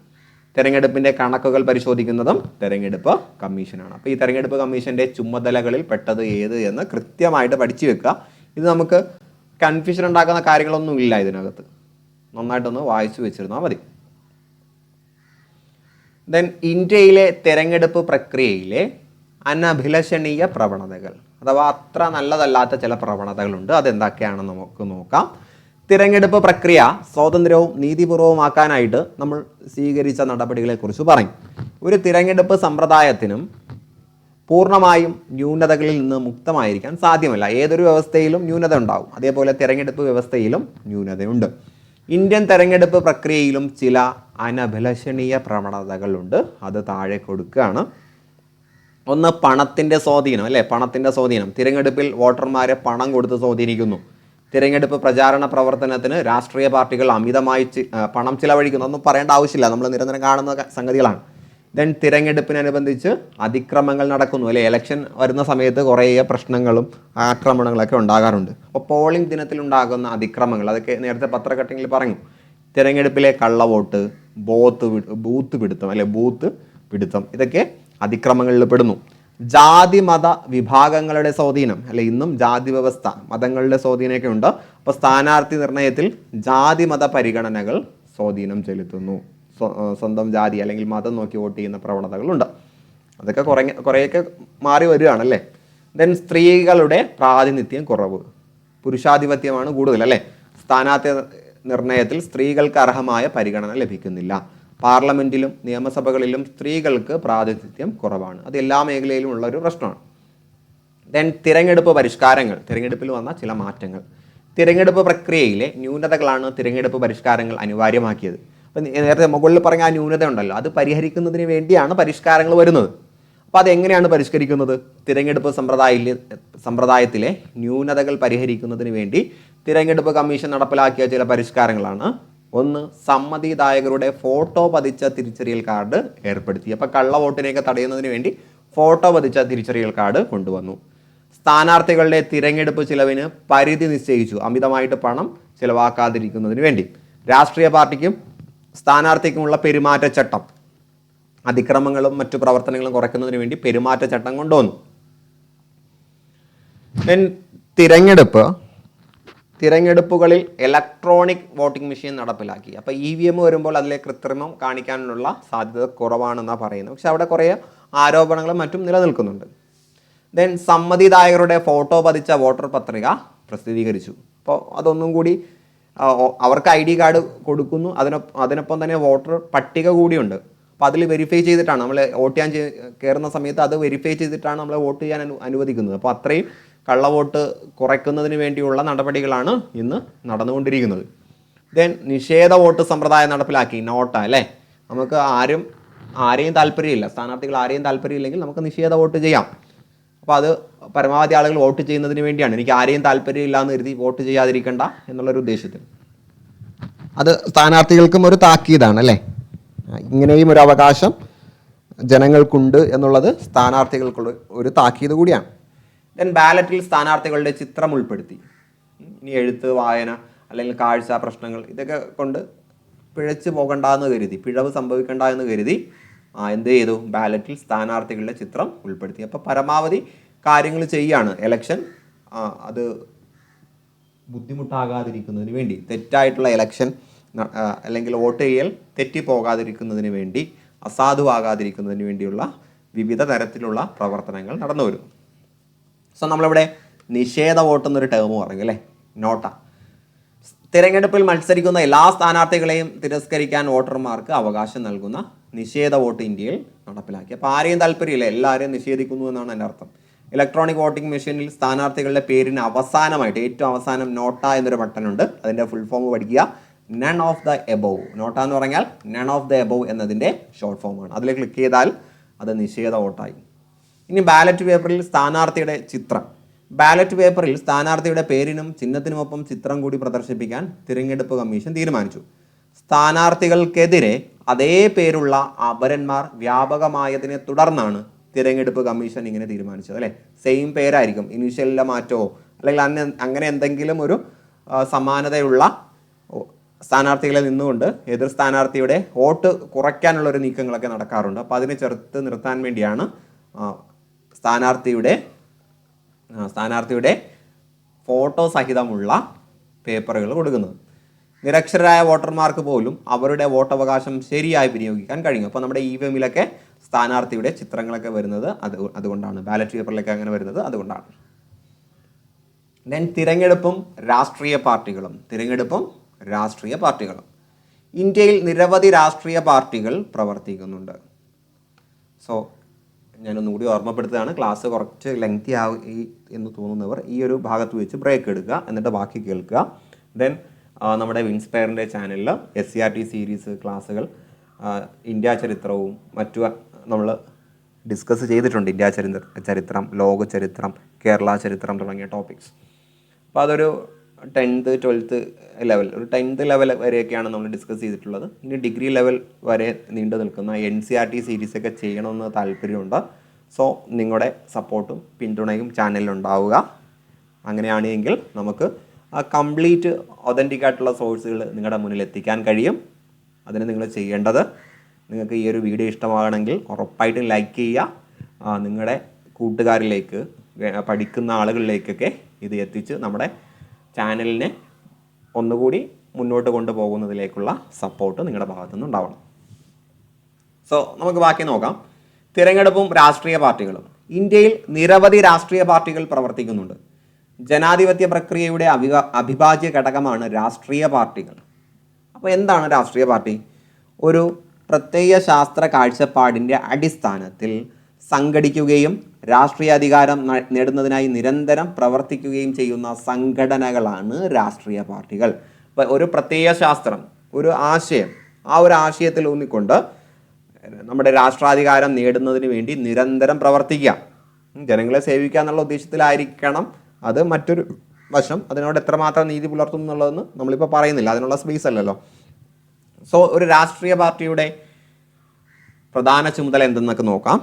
തിരഞ്ഞെടുപ്പിൻ്റെ കണക്കുകൾ പരിശോധിക്കുന്നതും തിരഞ്ഞെടുപ്പ് കമ്മീഷനാണ്. അപ്പോൾ ഈ തിരഞ്ഞെടുപ്പ് കമ്മീഷൻ്റെ ചുമതലകളിൽ പെട്ടത് ഏത് എന്ന് കൃത്യമായിട്ട് പഠിച്ചു വെക്കുക. ഇത് നമുക്ക് കൺഫ്യൂഷൻ ഉണ്ടാക്കുന്ന കാര്യങ്ങളൊന്നും ഇല്ല ഇതിനകത്ത്. നന്നായിട്ടൊന്ന് വായിച്ചു വെച്ചിരുന്നാൽ മതി. ഇന്ത്യയിലെ തിരഞ്ഞെടുപ്പ് പ്രക്രിയയിലെ അനഭിലഷണീയ പ്രവണതകൾ, അഥവാ അത്ര നല്ലതല്ലാത്ത ചില പ്രവണതകളുണ്ട്. അതെന്തൊക്കെയാണെന്ന് നമുക്ക് നോക്കാം. തിരഞ്ഞെടുപ്പ് പ്രക്രിയ സ്വതന്ത്രവും നീതിപൂർവമാക്കാനായിട്ട് നമ്മൾ സ്വീകരിച്ച നടപടികളെക്കുറിച്ച് പറയും. ഒരു തിരഞ്ഞെടുപ്പ് സമ്പ്രദായത്തിനും പൂർണ്ണമായും ന്യൂനതകളിൽ നിന്ന് മുക്തമായിരിക്കാൻ സാധ്യമല്ല. ഏതൊരു വ്യവസ്ഥയിലും ന്യൂനത ഉണ്ടാവും. അതേപോലെ തിരഞ്ഞെടുപ്പ് വ്യവസ്ഥയിലും ന്യൂനതയുണ്ട്. ഇന്ത്യൻ തിരഞ്ഞെടുപ്പ് പ്രക്രിയയിലും ചില അനഭിലഷണീയ പ്രവണതകളുണ്ട്. അത് താഴെ കൊടുക്കുകയാണ്. ഒന്ന്, പണത്തിൻ്റെ സ്വാധീനം, അല്ലേ? പണത്തിൻ്റെ സ്വാധീനം. തിരഞ്ഞെടുപ്പിൽ വോട്ടർമാരെ പണം കൊടുത്ത് സ്വാധീനിക്കുന്നു. തിരഞ്ഞെടുപ്പ് പ്രചാരണ പ്രവർത്തനത്തിന് രാഷ്ട്രീയ പാർട്ടികൾ അമിതമായി പണം ചിലവഴിക്കുന്നു. ഒന്നും പറയേണ്ട ആവശ്യമില്ല, നമ്മൾ നിരന്തരം കാണുന്ന സംഗതികളാണ്. തിരഞ്ഞെടുപ്പിനനുബന്ധിച്ച് അതിക്രമങ്ങൾ നടക്കുന്നു, അല്ലെ? ഇലക്ഷൻ വരുന്ന സമയത്ത് കുറേ പ്രശ്നങ്ങളും ആക്രമണങ്ങളൊക്കെ ഉണ്ടാകാറുണ്ട്. അപ്പോൾ പോളിംഗ് ദിനത്തിൽ ഉണ്ടാകുന്ന അതിക്രമങ്ങൾ, അതൊക്കെ നേരത്തെ പത്രക്കട്ടിങ്ങിൽ പറഞ്ഞു. തിരഞ്ഞെടുപ്പിലെ കള്ളവോട്ട്, ബൂത്ത് പിടുത്തം, അല്ലെ? ബൂത്ത് പിടുത്തം, ഇതൊക്കെ അതിക്രമങ്ങളിൽ പെടുന്നു. ജാതി മത വിഭാഗങ്ങളുടെ സ്വാധീനം, അല്ലെ? ഇന്നും ജാതി വ്യവസ്ഥ, മതങ്ങളുടെ സ്വാധീനമൊക്കെ ഉണ്ട്. അപ്പോൾ സ്ഥാനാർത്ഥി നിർണയത്തിൽ ജാതി മത പരിഗണനകൾ സ്വാധീനം ചെലുത്തുന്നു. സ്വന്തം ജാതി അല്ലെങ്കിൽ മതം നോക്കി വോട്ട് ചെയ്യുന്ന പ്രവണതകളുണ്ട്. അതൊക്കെ കുറേയൊക്കെ മാറി വരികയാണല്ലേ. സ്ത്രീകളുടെ പ്രാതിനിധ്യം കുറവ്, പുരുഷാധിപത്യമാണ് കൂടുതൽ, അല്ലേ? സ്ഥാനാർത്ഥി നിർണയത്തിൽ സ്ത്രീകൾക്ക് അർഹമായ പരിഗണന ലഭിക്കുന്നില്ല. പാർലമെന്റിലും നിയമസഭകളിലും സ്ത്രീകൾക്ക് പ്രാതിനിധ്യം കുറവാണ്. അത് എല്ലാ മേഖലയിലും ഉള്ള ഒരു പ്രശ്നമാണ്. തിരഞ്ഞെടുപ്പ് പരിഷ്കാരങ്ങൾ, തിരഞ്ഞെടുപ്പിൽ വന്ന ചില മാറ്റങ്ങൾ. തിരഞ്ഞെടുപ്പ് പ്രക്രിയയിലെ ന്യൂനതകളാണ് തിരഞ്ഞെടുപ്പ് പരിഷ്കാരങ്ങൾ അനിവാര്യമാക്കിയത്. അപ്പം നേരത്തെ മുകളിൽ പറഞ്ഞ ആ ന്യൂനത ഉണ്ടല്ലോ, അത് പരിഹരിക്കുന്നതിന് വേണ്ടിയാണ് പരിഷ്കാരങ്ങൾ വരുന്നത്. അപ്പോൾ അതെങ്ങനെയാണ് പരിഷ്കരിക്കുന്നത്? തിരഞ്ഞെടുപ്പ് സമ്പ്രദായത്തിലെ ന്യൂനതകൾ പരിഹരിക്കുന്നതിന് വേണ്ടി തിരഞ്ഞെടുപ്പ് കമ്മീഷൻ നടപ്പിലാക്കിയ ചില പരിഷ്കാരങ്ങളാണ്. ഒന്ന്, സമ്മതിദായകരുടെ ഫോട്ടോ പതിച്ച തിരിച്ചറിയൽ കാർഡ് ഏർപ്പെടുത്തി. അപ്പോൾ കള്ളവോട്ടിനെയൊക്കെ തടയുന്നതിന് വേണ്ടി ഫോട്ടോ പതിച്ച തിരിച്ചറിയൽ കാർഡ് കൊണ്ടുവന്നു. സ്ഥാനാർത്ഥികളുടെ തിരഞ്ഞെടുപ്പ് ചിലവിന് പരിധി നിശ്ചയിച്ചു, അമിതമായിട്ട് പണം ചിലവാക്കാതിരിക്കുന്നതിന് വേണ്ടി. രാഷ്ട്രീയ പാർട്ടിക്കും സ്ഥാനാർത്ഥിക്കുമുള്ള പെരുമാറ്റച്ചട്ടം, അതിക്രമങ്ങളും മറ്റു പ്രവർത്തനങ്ങളും കുറയ്ക്കുന്നതിന് വേണ്ടി പെരുമാറ്റച്ചട്ടം കൊണ്ടുവന്നു. തിരഞ്ഞെടുപ്പ് തിരഞ്ഞെടുപ്പുകളിൽ ഇലക്ട്രോണിക് വോട്ടിംഗ് മെഷീൻ നടപ്പിലാക്കി. അപ്പോൾ EVM വരുമ്പോൾ അതിലെ കൃത്രിമം കാണിക്കാനുള്ള സാധ്യത കുറവാണെന്നാണ് പറയുന്നത്. പക്ഷെ അവിടെ കുറേ ആരോപണങ്ങളും മറ്റും നിലനിൽക്കുന്നുണ്ട്. ദെൻ സമ്മതിദായകരുടെ ഫോട്ടോ പതിച്ച വോട്ടർ പത്രിക പ്രസിദ്ധീകരിച്ചു. അപ്പോൾ അതൊന്നും കൂടി അവർക്ക് ID കാർഡ് കൊടുക്കുന്നു, അതിനൊപ്പം തന്നെ വോട്ടർ പട്ടിക കൂടിയുണ്ട്. അപ്പോൾ അതിൽ വെരിഫൈ ചെയ്തിട്ടാണ് നമ്മൾ വോട്ട് ചെയ്യാൻ കയറുന്ന സമയത്ത് അത് വെരിഫൈ ചെയ്തിട്ടാണ് നമ്മൾ വോട്ട് ചെയ്യാൻ അനുവദിക്കുന്നത്. അപ്പോൾ അത്രയും കള്ളവോട്ട് കുറയ്ക്കുന്നതിന് വേണ്ടിയുള്ള നടപടികളാണ് ഇന്ന് നടന്നുകൊണ്ടിരിക്കുന്നത്. ദെൻ നിഷേധ വോട്ട് സമ്പ്രദായം നടപ്പിലാക്കി. നോട്ട അല്ലേ, നമുക്ക് ആരെയും താല്പര്യമില്ല, സ്ഥാനാർത്ഥികൾ ആരെയും താല്പര്യമില്ലെങ്കിൽ നമുക്ക് നിഷേധ വോട്ട് ചെയ്യാം. അപ്പോൾ അത് പരമാവധി ആളുകൾ വോട്ട് ചെയ്യുന്നതിന് വേണ്ടിയാണ്. എനിക്ക് ആരെയും താല്പര്യമില്ല എന്ന് കരുതി വോട്ട് ചെയ്യാതിരിക്കണ്ട എന്നുള്ളൊരു ഉദ്ദേശത്തിൽ. അത് സ്ഥാനാർത്ഥികൾക്കും ഒരു താക്കീതാണ് അല്ലേ, ഇങ്ങനെയും ഒരു അവകാശം ജനങ്ങൾക്കുണ്ട് എന്നുള്ളത് സ്ഥാനാർത്ഥികൾക്കുള്ള ഒരു താക്കീത് കൂടിയാണ്. ദെൻ ബാലറ്റിൽ സ്ഥാനാർത്ഥികളുടെ ചിത്രം ഉൾപ്പെടുത്തി. ഇനി എഴുത്ത്, വായന അല്ലെങ്കിൽ കാഴ്ച പ്രശ്നങ്ങൾ ഇതൊക്കെ കൊണ്ട് പിഴച്ചു പോകണ്ടെന്ന് കരുതി, പിഴവ് സംഭവിക്കണ്ട എന്ന് കരുതി എന്ത് ചെയ്തു, ബാലറ്റിൽ സ്ഥാനാർത്ഥികളുടെ ചിത്രം ഉൾപ്പെടുത്തി. അപ്പോൾ പരമാവധി കാര്യങ്ങൾ ചെയ്യാണ് എലക്ഷൻ അത് ബുദ്ധിമുട്ടാകാതിരിക്കുന്നതിന് വേണ്ടി, തെറ്റായിട്ടുള്ള എലക്ഷൻ അല്ലെങ്കിൽ വോട്ട് ചെയ്യൽ തെറ്റിപ്പോകാതിരിക്കുന്നതിന് വേണ്ടി, അസാധുവാകാതിരിക്കുന്നതിന് വേണ്ടിയുള്ള വിവിധ തരത്തിലുള്ള പ്രവർത്തനങ്ങൾ നടന്നു വരും. സോ നമ്മളിവിടെ നിഷേധ വോട്ട് എന്നൊരു ടേം പറയും അല്ലേ, നോട്ട. തിരഞ്ഞെടുപ്പിൽ മത്സരിക്കുന്ന എല്ലാ സ്ഥാനാർത്ഥികളെയും തിരസ്കരിക്കാൻ വോട്ടർമാർക്ക് അവകാശം നൽകുന്ന നിഷേധ വോട്ട് ഇന്ത്യയിൽ നടപ്പിലാക്കി. അപ്പോൾ ആരെയും താല്പര്യമില്ല, എല്ലാവരെയും നിഷേധിക്കുന്നു എന്നാണ് എൻ്റെ അർത്ഥം. ഇലക്ട്രോണിക് വോട്ടിംഗ് മെഷീനിൽ സ്ഥാനാർത്ഥികളുടെ പേരിന് അവസാനമായിട്ട് ഏറ്റവും അവസാനം നോട്ട എന്നൊരു ബട്ടണുണ്ട്. അതിൻ്റെ ഫുൾ ഫോം പഠിക്കുക, none of the above. NOTA എന്ന് പറഞ്ഞാൽ നൺ ഓഫ് ദ എബോവ് എന്നതിൻ്റെ ഷോർട്ട് ഫോമാണ്. അതിൽ ക്ലിക്ക് ചെയ്താൽ അത് നിഷേധ വോട്ടായി. ഇനി ബാലറ്റ് പേപ്പറിൽ സ്ഥാനാർത്ഥിയുടെ ചിത്രം. ബാലറ്റ് പേപ്പറിൽ സ്ഥാനാർത്ഥിയുടെ പേരിനും ചിഹ്നത്തിനുമൊപ്പം ചിത്രം കൂടി പ്രദർശിപ്പിക്കാൻ തിരഞ്ഞെടുപ്പ് കമ്മീഷൻ തീരുമാനിച്ചു. സ്ഥാനാർത്ഥികൾക്കെതിരെ അതേ പേരുള്ള അപരന്മാർ വ്യാപകമായതിനെ തുടർന്നാണ് തിരഞ്ഞെടുപ്പ് കമ്മീഷൻ ഇങ്ങനെ തീരുമാനിച്ചത് അല്ലേ. സെയിം പേരായിരിക്കും, ഇനീഷ്യലിലെ മാറ്റമോ അല്ലെങ്കിൽ അങ്ങനെ എന്തെങ്കിലും ഒരു സമാനതയുള്ള സ്ഥാനാർത്ഥികളെ നിന്നുകൊണ്ട് എതിർ സ്ഥാനാർത്ഥിയുടെ വോട്ട് കുറയ്ക്കാനുള്ള ഒരു നീക്കങ്ങളൊക്കെ നടക്കാറുണ്ട്. അപ്പോൾ അതിനെ ചെറുത്ത് നിർത്താൻ വേണ്ടിയാണ് സ്ഥാനാർത്ഥിയുടെ ഫോട്ടോ സഹിതമുള്ള പേപ്പറുകൾ കൊടുക്കുന്നത്. നിരക്ഷരരായ വോട്ടർമാർക്ക് പോലും അവരുടെ വോട്ടവകാശം ശരിയായി വിനിയോഗിക്കാൻ കഴിയും. അപ്പോൾ നമ്മുടെ EVMലൊക്കെ സ്ഥാനാർത്ഥിയുടെ ചിത്രങ്ങളൊക്കെ വരുന്നത് അതുകൊണ്ടാണ്, ബാലറ്റ് പേപ്പറിലൊക്കെ അങ്ങനെ വരുന്നത് അതുകൊണ്ടാണ്. ദെൻ തിരഞ്ഞെടുപ്പും രാഷ്ട്രീയ പാർട്ടികളും. ഇന്ത്യയിൽ നിരവധി രാഷ്ട്രീയ പാർട്ടികൾ പ്രവർത്തിക്കുന്നുണ്ട്. സോ ഞാനൊന്നുകൂടി ഓർമ്മപ്പെടുത്തുകയാണ്, ക്ലാസ് കുറച്ച് ലെങ്തി ആയി എന്ന് തോന്നുന്നവർ ഈ ഒരു ഭാഗത്ത് വെച്ച് ബ്രേക്ക് എടുക്കുക, എന്നിട്ട് ബാക്കി കേൾക്കുക. ദെൻ നമ്മുടെ വിൻസ്പയറിൻ്റെ ചാനലിൽ SCRT സീരീസ് ക്ലാസ്സുകൾ ഇന്ത്യ ചരിത്രവും മറ്റു നമ്മൾ ഡിസ്കസ് ചെയ്തിട്ടുണ്ട്. ഇന്ത്യ ചരിത്രം, ലോക ചരിത്രം, കേരള ചരിത്രം തുടങ്ങിയ ടോപ്പിക്സ്. അപ്പോൾ അതൊരു 10th 12th ലെവൽ, ഒരു 10th ലെവൽ വരെയൊക്കെയാണ് നമ്മൾ ഡിസ്കസ് ചെയ്തിട്ടുള്ളത്. ഇനി ഡിഗ്രി ലെവൽ വരെ നീണ്ടു നിൽക്കുന്ന NCERT സീരീസൊക്കെ ചെയ്യണമെന്ന് താല്പര്യമുണ്ട്. സോ നിങ്ങളുടെ സപ്പോർട്ടും പിന്തുണയും ചാനലിലുണ്ടാവുക. അങ്ങനെയാണെങ്കിൽ നമുക്ക് കംപ്ലീറ്റ് ഒതൻറ്റിക് ആയിട്ടുള്ള സോഴ്സുകൾ നിങ്ങളുടെ മുന്നിൽ എത്തിക്കാൻ കഴിയും. അതിന് നിങ്ങൾ ചെയ്യേണ്ടത്, നിങ്ങൾക്ക് ഈ ഒരു വീഡിയോ ഇഷ്ടമാകണമെങ്കിൽ ഉറപ്പായിട്ടും ലൈക്ക് ചെയ്യുക. നിങ്ങളുടെ കൂട്ടുകാരിലേക്ക്, പഠിക്കുന്ന ആളുകളിലേക്കൊക്കെ ഇത് എത്തിച്ച് നമ്മുടെ ചാനലിനെ ഒന്നുകൂടി മുന്നോട്ട് കൊണ്ടുപോകുന്നതിലേക്കുള്ള സപ്പോർട്ട് നിങ്ങളുടെ ഭാഗത്തുനിന്ന് ഉണ്ടാവണം. സോ നമുക്ക് ബാക്കി നോക്കാം. തിരഞ്ഞെടുപ്പും രാഷ്ട്രീയ പാർട്ടികളും. ഇന്ത്യയിൽ നിരവധി രാഷ്ട്രീയ പാർട്ടികൾ പ്രവർത്തിക്കുന്നുണ്ട്. ജനാധിപത്യ പ്രക്രിയയുടെ അവിഭാജ്യ ഘടകമാണ് രാഷ്ട്രീയ പാർട്ടികൾ. അപ്പോൾ എന്താണ് രാഷ്ട്രീയ പാർട്ടി? ഒരു പ്രത്യയ ശാസ്ത്ര കാഴ്ചപ്പാടിൻ്റെ അടിസ്ഥാനത്തിൽ സംഘടിക്കുകയും രാഷ്ട്രീയ അധികാരം നേടുന്നതിനായി നിരന്തരം പ്രവർത്തിക്കുകയും ചെയ്യുന്ന സംഘടനകളാണ് രാഷ്ട്രീയ പാർട്ടികൾ. അപ്പോൾ ഒരു പ്രത്യയ ശാസ്ത്രം, ഒരു ആശയം, ആ ഒരു ആശയത്തിൽ ഊന്നിക്കൊണ്ട് നമ്മുടെ രാഷ്ട്രാധികാരം നേടുന്നതിന് വേണ്ടി നിരന്തരം പ്രവർത്തിക്കുക, ജനങ്ങളെ സേവിക്കുക എന്നുള്ള ഉദ്ദേശത്തിലായിരിക്കണം. അത് മറ്റൊരു വശം. അതിനോട് എത്രമാത്രം നീതി പുലർത്തും എന്നുള്ളതെന്ന് നമ്മളിപ്പോൾ പറയുന്നില്ല, അതിനുള്ള സ്പേസ് അല്ലല്ലോ. സോ ഒരു രാഷ്ട്രീയ പാർട്ടിയുടെ പ്രധാന ചുമതല എന്തെന്നൊക്കെ നോക്കാം.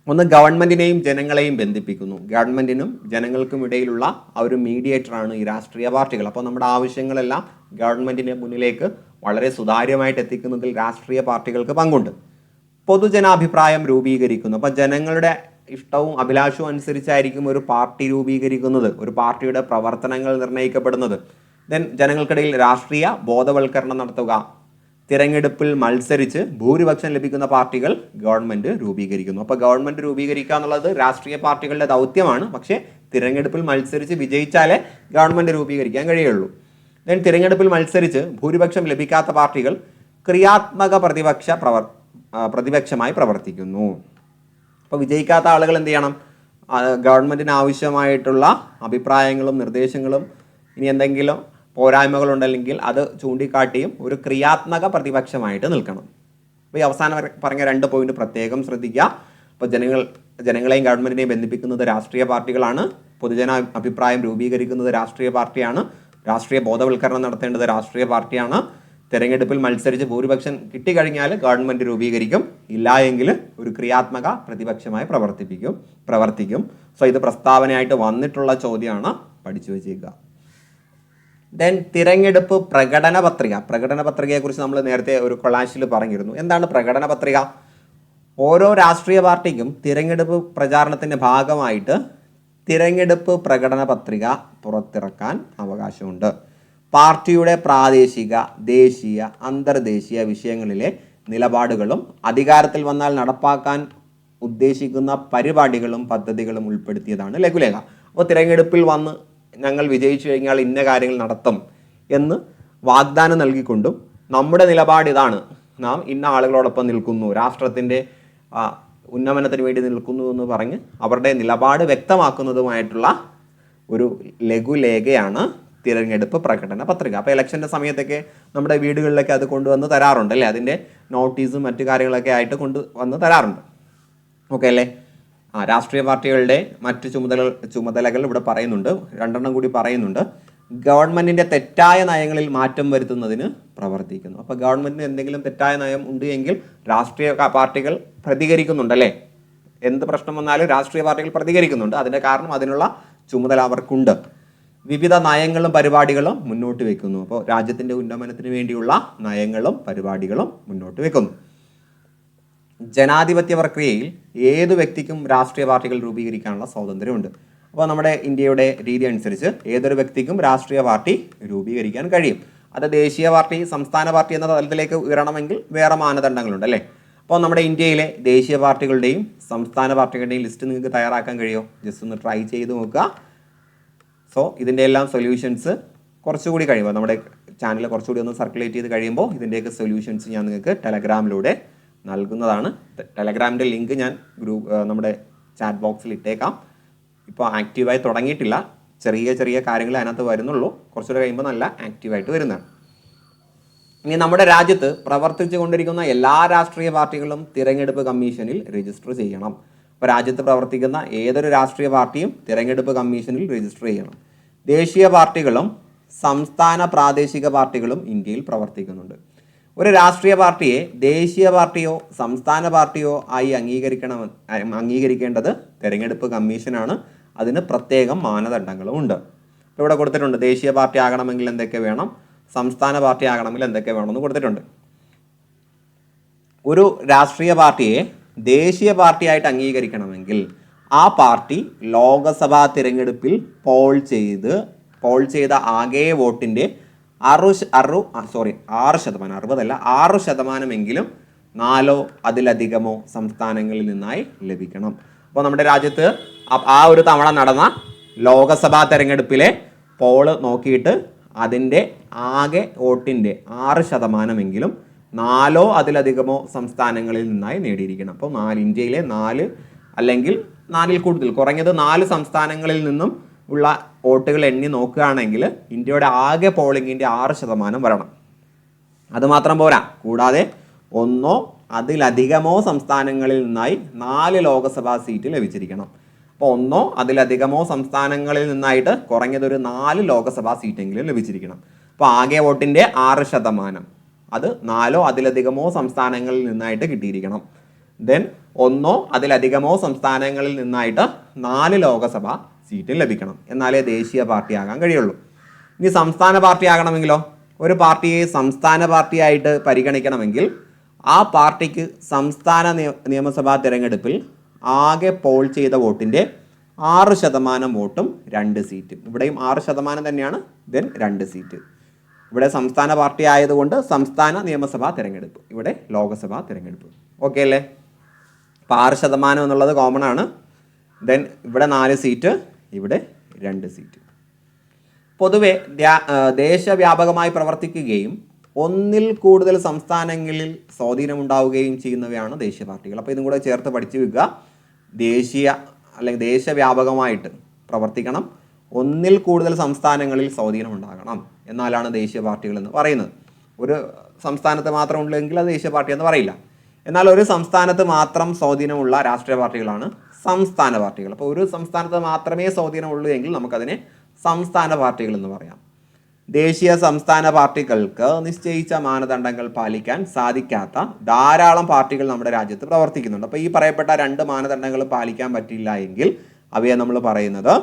ഒന്ന്, ഗവൺമെൻറ്റിനെയും ജനങ്ങളെയും ബന്ധിപ്പിക്കുന്നു. ഗവൺമെൻറ്റിനും ജനങ്ങൾക്കും ഇടയിലുള്ള ആ ഒരു മീഡിയേറ്ററാണ് ഈ രാഷ്ട്രീയ പാർട്ടികൾ. അപ്പോൾ നമ്മുടെ ആവശ്യങ്ങളെല്ലാം ഗവൺമെൻറ്റിൻ്റെ മുന്നിലേക്ക് വളരെ സുതാര്യമായിട്ട് എത്തിക്കുന്നതിൽ രാഷ്ട്രീയ പാർട്ടികൾക്ക് പങ്കുണ്ട്. പൊതുജനാഭിപ്രായം രൂപീകരിക്കുന്നു. അപ്പോൾ ജനങ്ങളുടെ ഇഷ്ടവും അഭിലാഷവും അനുസരിച്ചായിരിക്കും ഒരു പാർട്ടി രൂപീകരിക്കുന്നത്, ഒരു പാർട്ടിയുടെ പ്രവർത്തനങ്ങൾ നിർണ്ണയിക്കപ്പെടുന്നത്. ദെൻ ജനങ്ങൾക്കിടയിൽ രാഷ്ട്രീയ ബോധവൽക്കരണം നടത്തുക, തിരഞ്ഞെടുപ്പിൽ മത്സരിച്ച് ഭൂരിപക്ഷം ലഭിക്കുന്ന പാർട്ടികൾ ഗവൺമെൻറ് രൂപീകരിക്കുന്നു. അപ്പോൾ ഗവൺമെൻറ് രൂപീകരിക്കുക എന്നുള്ളത് രാഷ്ട്രീയ പാർട്ടികളുടെ ദൗത്യമാണ്. പക്ഷേ തിരഞ്ഞെടുപ്പിൽ മത്സരിച്ച് വിജയിച്ചാലേ ഗവൺമെൻറ് രൂപീകരിക്കാൻ കഴിയുള്ളൂ. ദെൻ തിരഞ്ഞെടുപ്പിൽ മത്സരിച്ച് ഭൂരിപക്ഷം ലഭിക്കാത്ത പാർട്ടികൾ ക്രിയാത്മക പ്രതിപക്ഷമായി പ്രവർത്തിക്കുന്നു. അപ്പോൾ വിജയിക്കാത്ത ആളുകൾ എന്ത് ചെയ്യണം? ഗവൺമെൻറ്റിന് ആവശ്യമായിട്ടുള്ള അഭിപ്രായങ്ങളും നിർദ്ദേശങ്ങളും ഇനി എന്തെങ്കിലും പോരായ്മകളുണ്ടല്ലെങ്കിൽ അത് ചൂണ്ടിക്കാട്ടിയും ഒരു ക്രിയാത്മക പ്രതിപക്ഷമായിട്ട് നിൽക്കണം. അപ്പോൾ ഈ അവസാനം പറഞ്ഞ 2 പോയിന്റ് പ്രത്യേകം ശ്രദ്ധിക്കുക. അപ്പോൾ ജനങ്ങളെയും ഗവൺമെൻറ്റിനെയും ബന്ധിപ്പിക്കുന്നത് രാഷ്ട്രീയ പാർട്ടികളാണ്. പൊതുജന അഭിപ്രായം രൂപീകരിക്കുന്നത് രാഷ്ട്രീയ പാർട്ടിയാണ്. രാഷ്ട്രീയ ബോധവൽക്കരണം നടത്തേണ്ടത് രാഷ്ട്രീയ പാർട്ടിയാണ്. തിരഞ്ഞെടുപ്പിൽ മത്സരിച്ച് ഭൂരിപക്ഷം കിട്ടിക്കഴിഞ്ഞാൽ ഗവൺമെൻറ് രൂപീകരിക്കും, ഇല്ല എങ്കിൽ ഒരു ക്രിയാത്മക പ്രതിപക്ഷമായി പ്രവർത്തിക്കും. സോ ഇത് പ്രസ്താവനയായിട്ട് വന്നിട്ടുള്ള ചോദ്യമാണ്, പഠിച്ചു വെച്ചേക്കുക. ദെൻ തിരഞ്ഞെടുപ്പ് പ്രകടന പത്രികയെക്കുറിച്ച് നമ്മൾ നേരത്തെ ഒരു കൊളാഷിൽ പറഞ്ഞിരുന്നു. എന്താണ് പ്രകടന പത്രിക? ഓരോ രാഷ്ട്രീയ പാർട്ടിക്കും തിരഞ്ഞെടുപ്പ് പ്രചാരണത്തിൻ്റെ ഭാഗമായിട്ട് തിരഞ്ഞെടുപ്പ് പ്രകടന പത്രിക പുറത്തിറക്കാൻ അവകാശമുണ്ട്. പാർട്ടിയുടെ പ്രാദേശിക, ദേശീയ, അന്തർദേശീയ വിഷയങ്ങളിലെ നിലപാടുകളും അധികാരത്തിൽ വന്നാൽ നടപ്പാക്കാൻ ഉദ്ദേശിക്കുന്ന പരിപാടികളും പദ്ധതികളും ഉൾപ്പെടുത്തിയതാണ് ലഘുലേഖ. അപ്പോൾ തിരഞ്ഞെടുപ്പിൽ വന്ന് ഞങ്ങൾ വിജയിച്ചു കഴിഞ്ഞാൽ ഇന്ന കാര്യങ്ങൾ നടത്തും എന്ന് വാഗ്ദാനം നൽകിക്കൊണ്ടും നമ്മുടെ നിലപാട് ഇതാണ്, നാം ഇന്ന ആളുകളോടൊപ്പം നിൽക്കുന്നു, രാഷ്ട്രത്തിൻ്റെ ഉന്നമനത്തിന് വേണ്ടി നിൽക്കുന്നു എന്ന് പറഞ്ഞ് അവരുടെ നിലപാട് വ്യക്തമാക്കുന്നതുമായിട്ടുള്ള ഒരു ലഘുലേഖയാണ് തിരഞ്ഞെടുപ്പ് പ്രകടന പത്രിക. അപ്പോൾ ഇലക്ഷൻ്റെ സമയത്തൊക്കെ നമ്മുടെ വീടുകളിലൊക്കെ അത് കൊണ്ടുവന്ന് തരാറുണ്ട് അല്ലേ? അതിൻ്റെ നോട്ടീസും മറ്റു കാര്യങ്ങളൊക്കെ ആയിട്ട് കൊണ്ടുവന്ന് തരാറുണ്ട്. ഓക്കെ അല്ലേ? രാഷ്ട്രീയ പാർട്ടികളുടെ മറ്റ് ചുമതലകൾ ഇവിടെ പറയുന്നുണ്ട്, 2 കൂടി പറയുന്നുണ്ട്. ഗവൺമെൻറ്റിൻ്റെ തെറ്റായ നയങ്ങളിൽ മാറ്റം വരുത്തുന്നതിന് പ്രവർത്തിക്കുന്നു. അപ്പോൾ ഗവൺമെൻറ്റിന് എന്തെങ്കിലും തെറ്റായ നയം ഉണ്ട് എങ്കിൽ രാഷ്ട്രീയ പാർട്ടികൾ പ്രതികരിക്കുന്നുണ്ടല്ലേ? എന്ത് പ്രശ്നം വന്നാലും രാഷ്ട്രീയ പാർട്ടികൾ പ്രതികരിക്കുന്നുണ്ട്. അതിൻ്റെ കാരണം അതിനുള്ള ചുമതല അവർക്കുണ്ട്. വിവിധ നയങ്ങളും പരിപാടികളും മുന്നോട്ട് വെക്കുന്നു. അപ്പോൾ രാജ്യത്തിൻ്റെ ഉന്നമനത്തിന് വേണ്ടിയുള്ള നയങ്ങളും പരിപാടികളും മുന്നോട്ട് വെക്കുന്നു. ജനാധിപത്യ പ്രക്രിയയിൽ ഏതു വ്യക്തിക്കും രാഷ്ട്രീയ പാർട്ടികൾ രൂപീകരിക്കാനുള്ള സ്വാതന്ത്ര്യമുണ്ട്. അപ്പോൾ നമ്മുടെ ഇന്ത്യയുടെ രീതി അനുസരിച്ച് ഏതൊരു വ്യക്തിക്കും രാഷ്ട്രീയ പാർട്ടി രൂപീകരിക്കാൻ കഴിയും. അത് ദേശീയ പാർട്ടി, സംസ്ഥാന പാർട്ടി എന്ന തലത്തിലേക്ക് ഉയരണമെങ്കിൽ വേറെ മാനദണ്ഡങ്ങളുണ്ട് അല്ലേ? അപ്പോൾ നമ്മുടെ ഇന്ത്യയിലെ ദേശീയ പാർട്ടികളുടെയും സംസ്ഥാന പാർട്ടികളുടെയും ലിസ്റ്റ് നിങ്ങൾക്ക് തയ്യാറാക്കാൻ കഴിയുമോ? ജസ്റ്റ് ഒന്ന് ട്രൈ ചെയ്ത് നോക്കുക. സോ ഇതിൻ്റെ എല്ലാം സൊല്യൂഷൻസ് കുറച്ചുകൂടി കഴിയുമ്പോൾ നമ്മുടെ ചാനൽ കുറച്ചുകൂടി ഒന്ന് സർക്കുലേറ്റ് ചെയ്ത് കഴിയുമ്പോൾ ഇതിൻ്റെയൊക്കെ സൊല്യൂഷൻസ് ഞാൻ നിങ്ങൾക്ക് ടെലഗ്രാമിലൂടെ നൽകുന്നതാണ്. ടെലഗ്രാമിൻ്റെ ലിങ്ക് ഞാൻ നമ്മുടെ ചാറ്റ് ബോക്സിൽ ഇട്ടേക്കാം. ഇപ്പോൾ ആക്റ്റീവായി തുടങ്ങിയിട്ടില്ല, ചെറിയ കാര്യങ്ങൾ അതിനകത്ത് വരുന്നുള്ളൂ. കുറച്ചുകൂടെ കഴിയുമ്പോൾ നല്ല ആക്റ്റീവായിട്ട് വരുന്നതാണ്. ഇനി നമ്മുടെ രാജ്യത്ത് പ്രവർത്തിച്ചു കൊണ്ടിരിക്കുന്ന എല്ലാ രാഷ്ട്രീയ പാർട്ടികളും തിരഞ്ഞെടുപ്പ് കമ്മീഷനിൽ രജിസ്റ്റർ ചെയ്യണം. അപ്പോൾ രാജ്യത്ത് പ്രവർത്തിക്കുന്ന ഏതൊരു രാഷ്ട്രീയ പാർട്ടിയും തിരഞ്ഞെടുപ്പ് കമ്മീഷനിൽ രജിസ്റ്റർ ചെയ്യണം. ദേശീയ പാർട്ടികളും സംസ്ഥാന പ്രാദേശിക പാർട്ടികളും ഇന്ത്യയിൽ പ്രവർത്തിക്കുന്നുണ്ട്. ഒരു രാഷ്ട്രീയ പാർട്ടിയെ ദേശീയ പാർട്ടിയോ സംസ്ഥാന പാർട്ടിയോ ആയി അംഗീകരിക്കേണ്ടത് തിരഞ്ഞെടുപ്പ് കമ്മീഷനാണ്. അതിന് പ്രത്യേകം മാനദണ്ഡങ്ങളും ഉണ്ട്. ഇപ്പോൾ ഇവിടെ കൊടുത്തിട്ടുണ്ട്, ദേശീയ പാർട്ടി ആകണമെങ്കിൽ എന്തൊക്കെ വേണം, സംസ്ഥാന പാർട്ടി ആകണമെങ്കിൽ എന്തൊക്കെ വേണമെന്ന് കൊടുത്തിട്ടുണ്ട്. ഒരു രാഷ്ട്രീയ പാർട്ടിയെ ദേശീയ പാർട്ടിയായിട്ട് അംഗീകരിക്കണമെങ്കിൽ ആ പാർട്ടി ലോക്സഭാ തിരഞ്ഞെടുപ്പിൽ പോൾ ചെയ്ത ആകെ വോട്ടിൻ്റെ 6% 4 അതിലധികമോ സംസ്ഥാനങ്ങളിൽ നിന്നായി ലഭിക്കണം. അപ്പോൾ നമ്മുടെ രാജ്യത്ത് ആ ഒരു തവണ നടന്ന ലോക്സഭാ തെരഞ്ഞെടുപ്പിലെ പോള് നോക്കിയിട്ട് അതിൻ്റെ ആകെ വോട്ടിൻ്റെ 6% 4 അതിലധികമോ സംസ്ഥാനങ്ങളിൽ നിന്നായി നേടിയിരിക്കണം. അപ്പോൾ ഇന്ത്യയിലെ 4 അല്ലെങ്കിൽ 4-ൽ കൂടുതൽ കുറഞ്ഞത് 4 സംസ്ഥാനങ്ങളിൽ നിന്നും ഉള്ള വോട്ടുകൾ എണ്ണി നോക്കുകയാണെങ്കിൽ ഇന്ത്യയുടെ ആകെ പോളിങ്ങിൻ്റെ 6% വരണം. അതുമാത്രം പോരാ, കൂടാതെ 1 അതിലധികമോ സംസ്ഥാനങ്ങളിൽ നിന്നായി 4 ലോക്സഭാ സീറ്റ് ലഭിച്ചിരിക്കണം. അപ്പോൾ 1 അതിലധികമോ സംസ്ഥാനങ്ങളിൽ നിന്നായിട്ട് കുറഞ്ഞതൊരു 4 ലോക്സഭാ സീറ്റെങ്കിലും ലഭിച്ചിരിക്കണം. അപ്പോൾ ആകെ വോട്ടിൻ്റെ 6% അത് 4 അതിലധികമോ സംസ്ഥാനങ്ങളിൽ നിന്നായിട്ട് കിട്ടിയിരിക്കണം. ദെൻ 1 അതിലധികമോ സംസ്ഥാനങ്ങളിൽ നിന്നായിട്ട് 4 ലോക്സഭാ സീറ്റ് ലഭിക്കണം. എന്നാലേ ദേശീയ പാർട്ടി ആകാൻ കഴിയുള്ളൂ. ഇനി സംസ്ഥാന പാർട്ടി ആകണമെങ്കിലോ? ഒരു പാർട്ടിയെ സംസ്ഥാന പാർട്ടിയായിട്ട് പരിഗണിക്കണമെങ്കിൽ ആ പാർട്ടിക്ക് സംസ്ഥാന നിയമസഭാ തിരഞ്ഞെടുപ്പിൽ ആകെ പോൾ ചെയ്ത വോട്ടിൻ്റെ 6% വോട്ടും 2 സീറ്റും. ഇവിടെയും 6% തന്നെയാണ്, ദെൻ 2 സീറ്റ്. ഇവിടെ സംസ്ഥാന പാർട്ടി ആയതുകൊണ്ട് സംസ്ഥാന നിയമസഭാ തിരഞ്ഞെടുപ്പ്, ഇവിടെ ലോക്സഭാ തിരഞ്ഞെടുപ്പ്. ഓക്കെ അല്ലേ? അപ്പോൾ 6% എന്നുള്ളത് കോമൺ ആണ്. ദെൻ ഇവിടെ 4 സീറ്റ്, ഇവിടെ 2 സീറ്റ്. പൊതുവെ ദേശവ്യാപകമായി പ്രവർത്തിക്കുകയും ഒന്നിൽ കൂടുതൽ സംസ്ഥാനങ്ങളിൽ സ്വാധീനമുണ്ടാവുകയും ചെയ്യുന്നവയാണ് ദേശീയ പാർട്ടികൾ. അപ്പോൾ ഇതും കൂടെ ചേർത്ത് പഠിച്ചു വെക്കുക. ദേശീയ അല്ലെങ്കിൽ ദേശവ്യാപകമായിട്ട് പ്രവർത്തിക്കണം, ഒന്നിൽ കൂടുതൽ സംസ്ഥാനങ്ങളിൽ സ്വാധീനം ഉണ്ടാകണം, എന്നാലാണ് ദേശീയ പാർട്ടികൾ എന്ന് പറയുന്നത്. ഒരു സംസ്ഥാനത്ത് മാത്രം ഉള്ളെങ്കിൽ അത് ദേശീയ പാർട്ടി എന്ന് പറയില്ല. എന്നാൽ ഒരു സംസ്ഥാനത്ത് മാത്രം സ്വാധീനമുള്ള രാഷ്ട്രീയ പാർട്ടികളാണ് സംസ്ഥാന പാർട്ടികൾ. അപ്പോൾ ഒരു സംസ്ഥാനത്ത് മാത്രമേ സ്വാധീനമുള്ളൂ എങ്കിൽ നമുക്കതിനെ സംസ്ഥാന പാർട്ടികൾ എന്ന് പറയാം. ദേശീയ സംസ്ഥാന പാർട്ടികൾക്ക് നിശ്ചയിച്ച മാനദണ്ഡങ്ങൾ പാലിക്കാൻ സാധിക്കാത്ത ധാരാളം പാർട്ടികൾ നമ്മുടെ രാജ്യത്ത് പ്രവർത്തിക്കുന്നുണ്ട്. അപ്പോൾ ഈ പറയപ്പെട്ട 2 മാനദണ്ഡങ്ങൾ പാലിക്കാൻ പറ്റില്ല എങ്കിൽ അവയെ നമ്മൾ പറയുന്നത്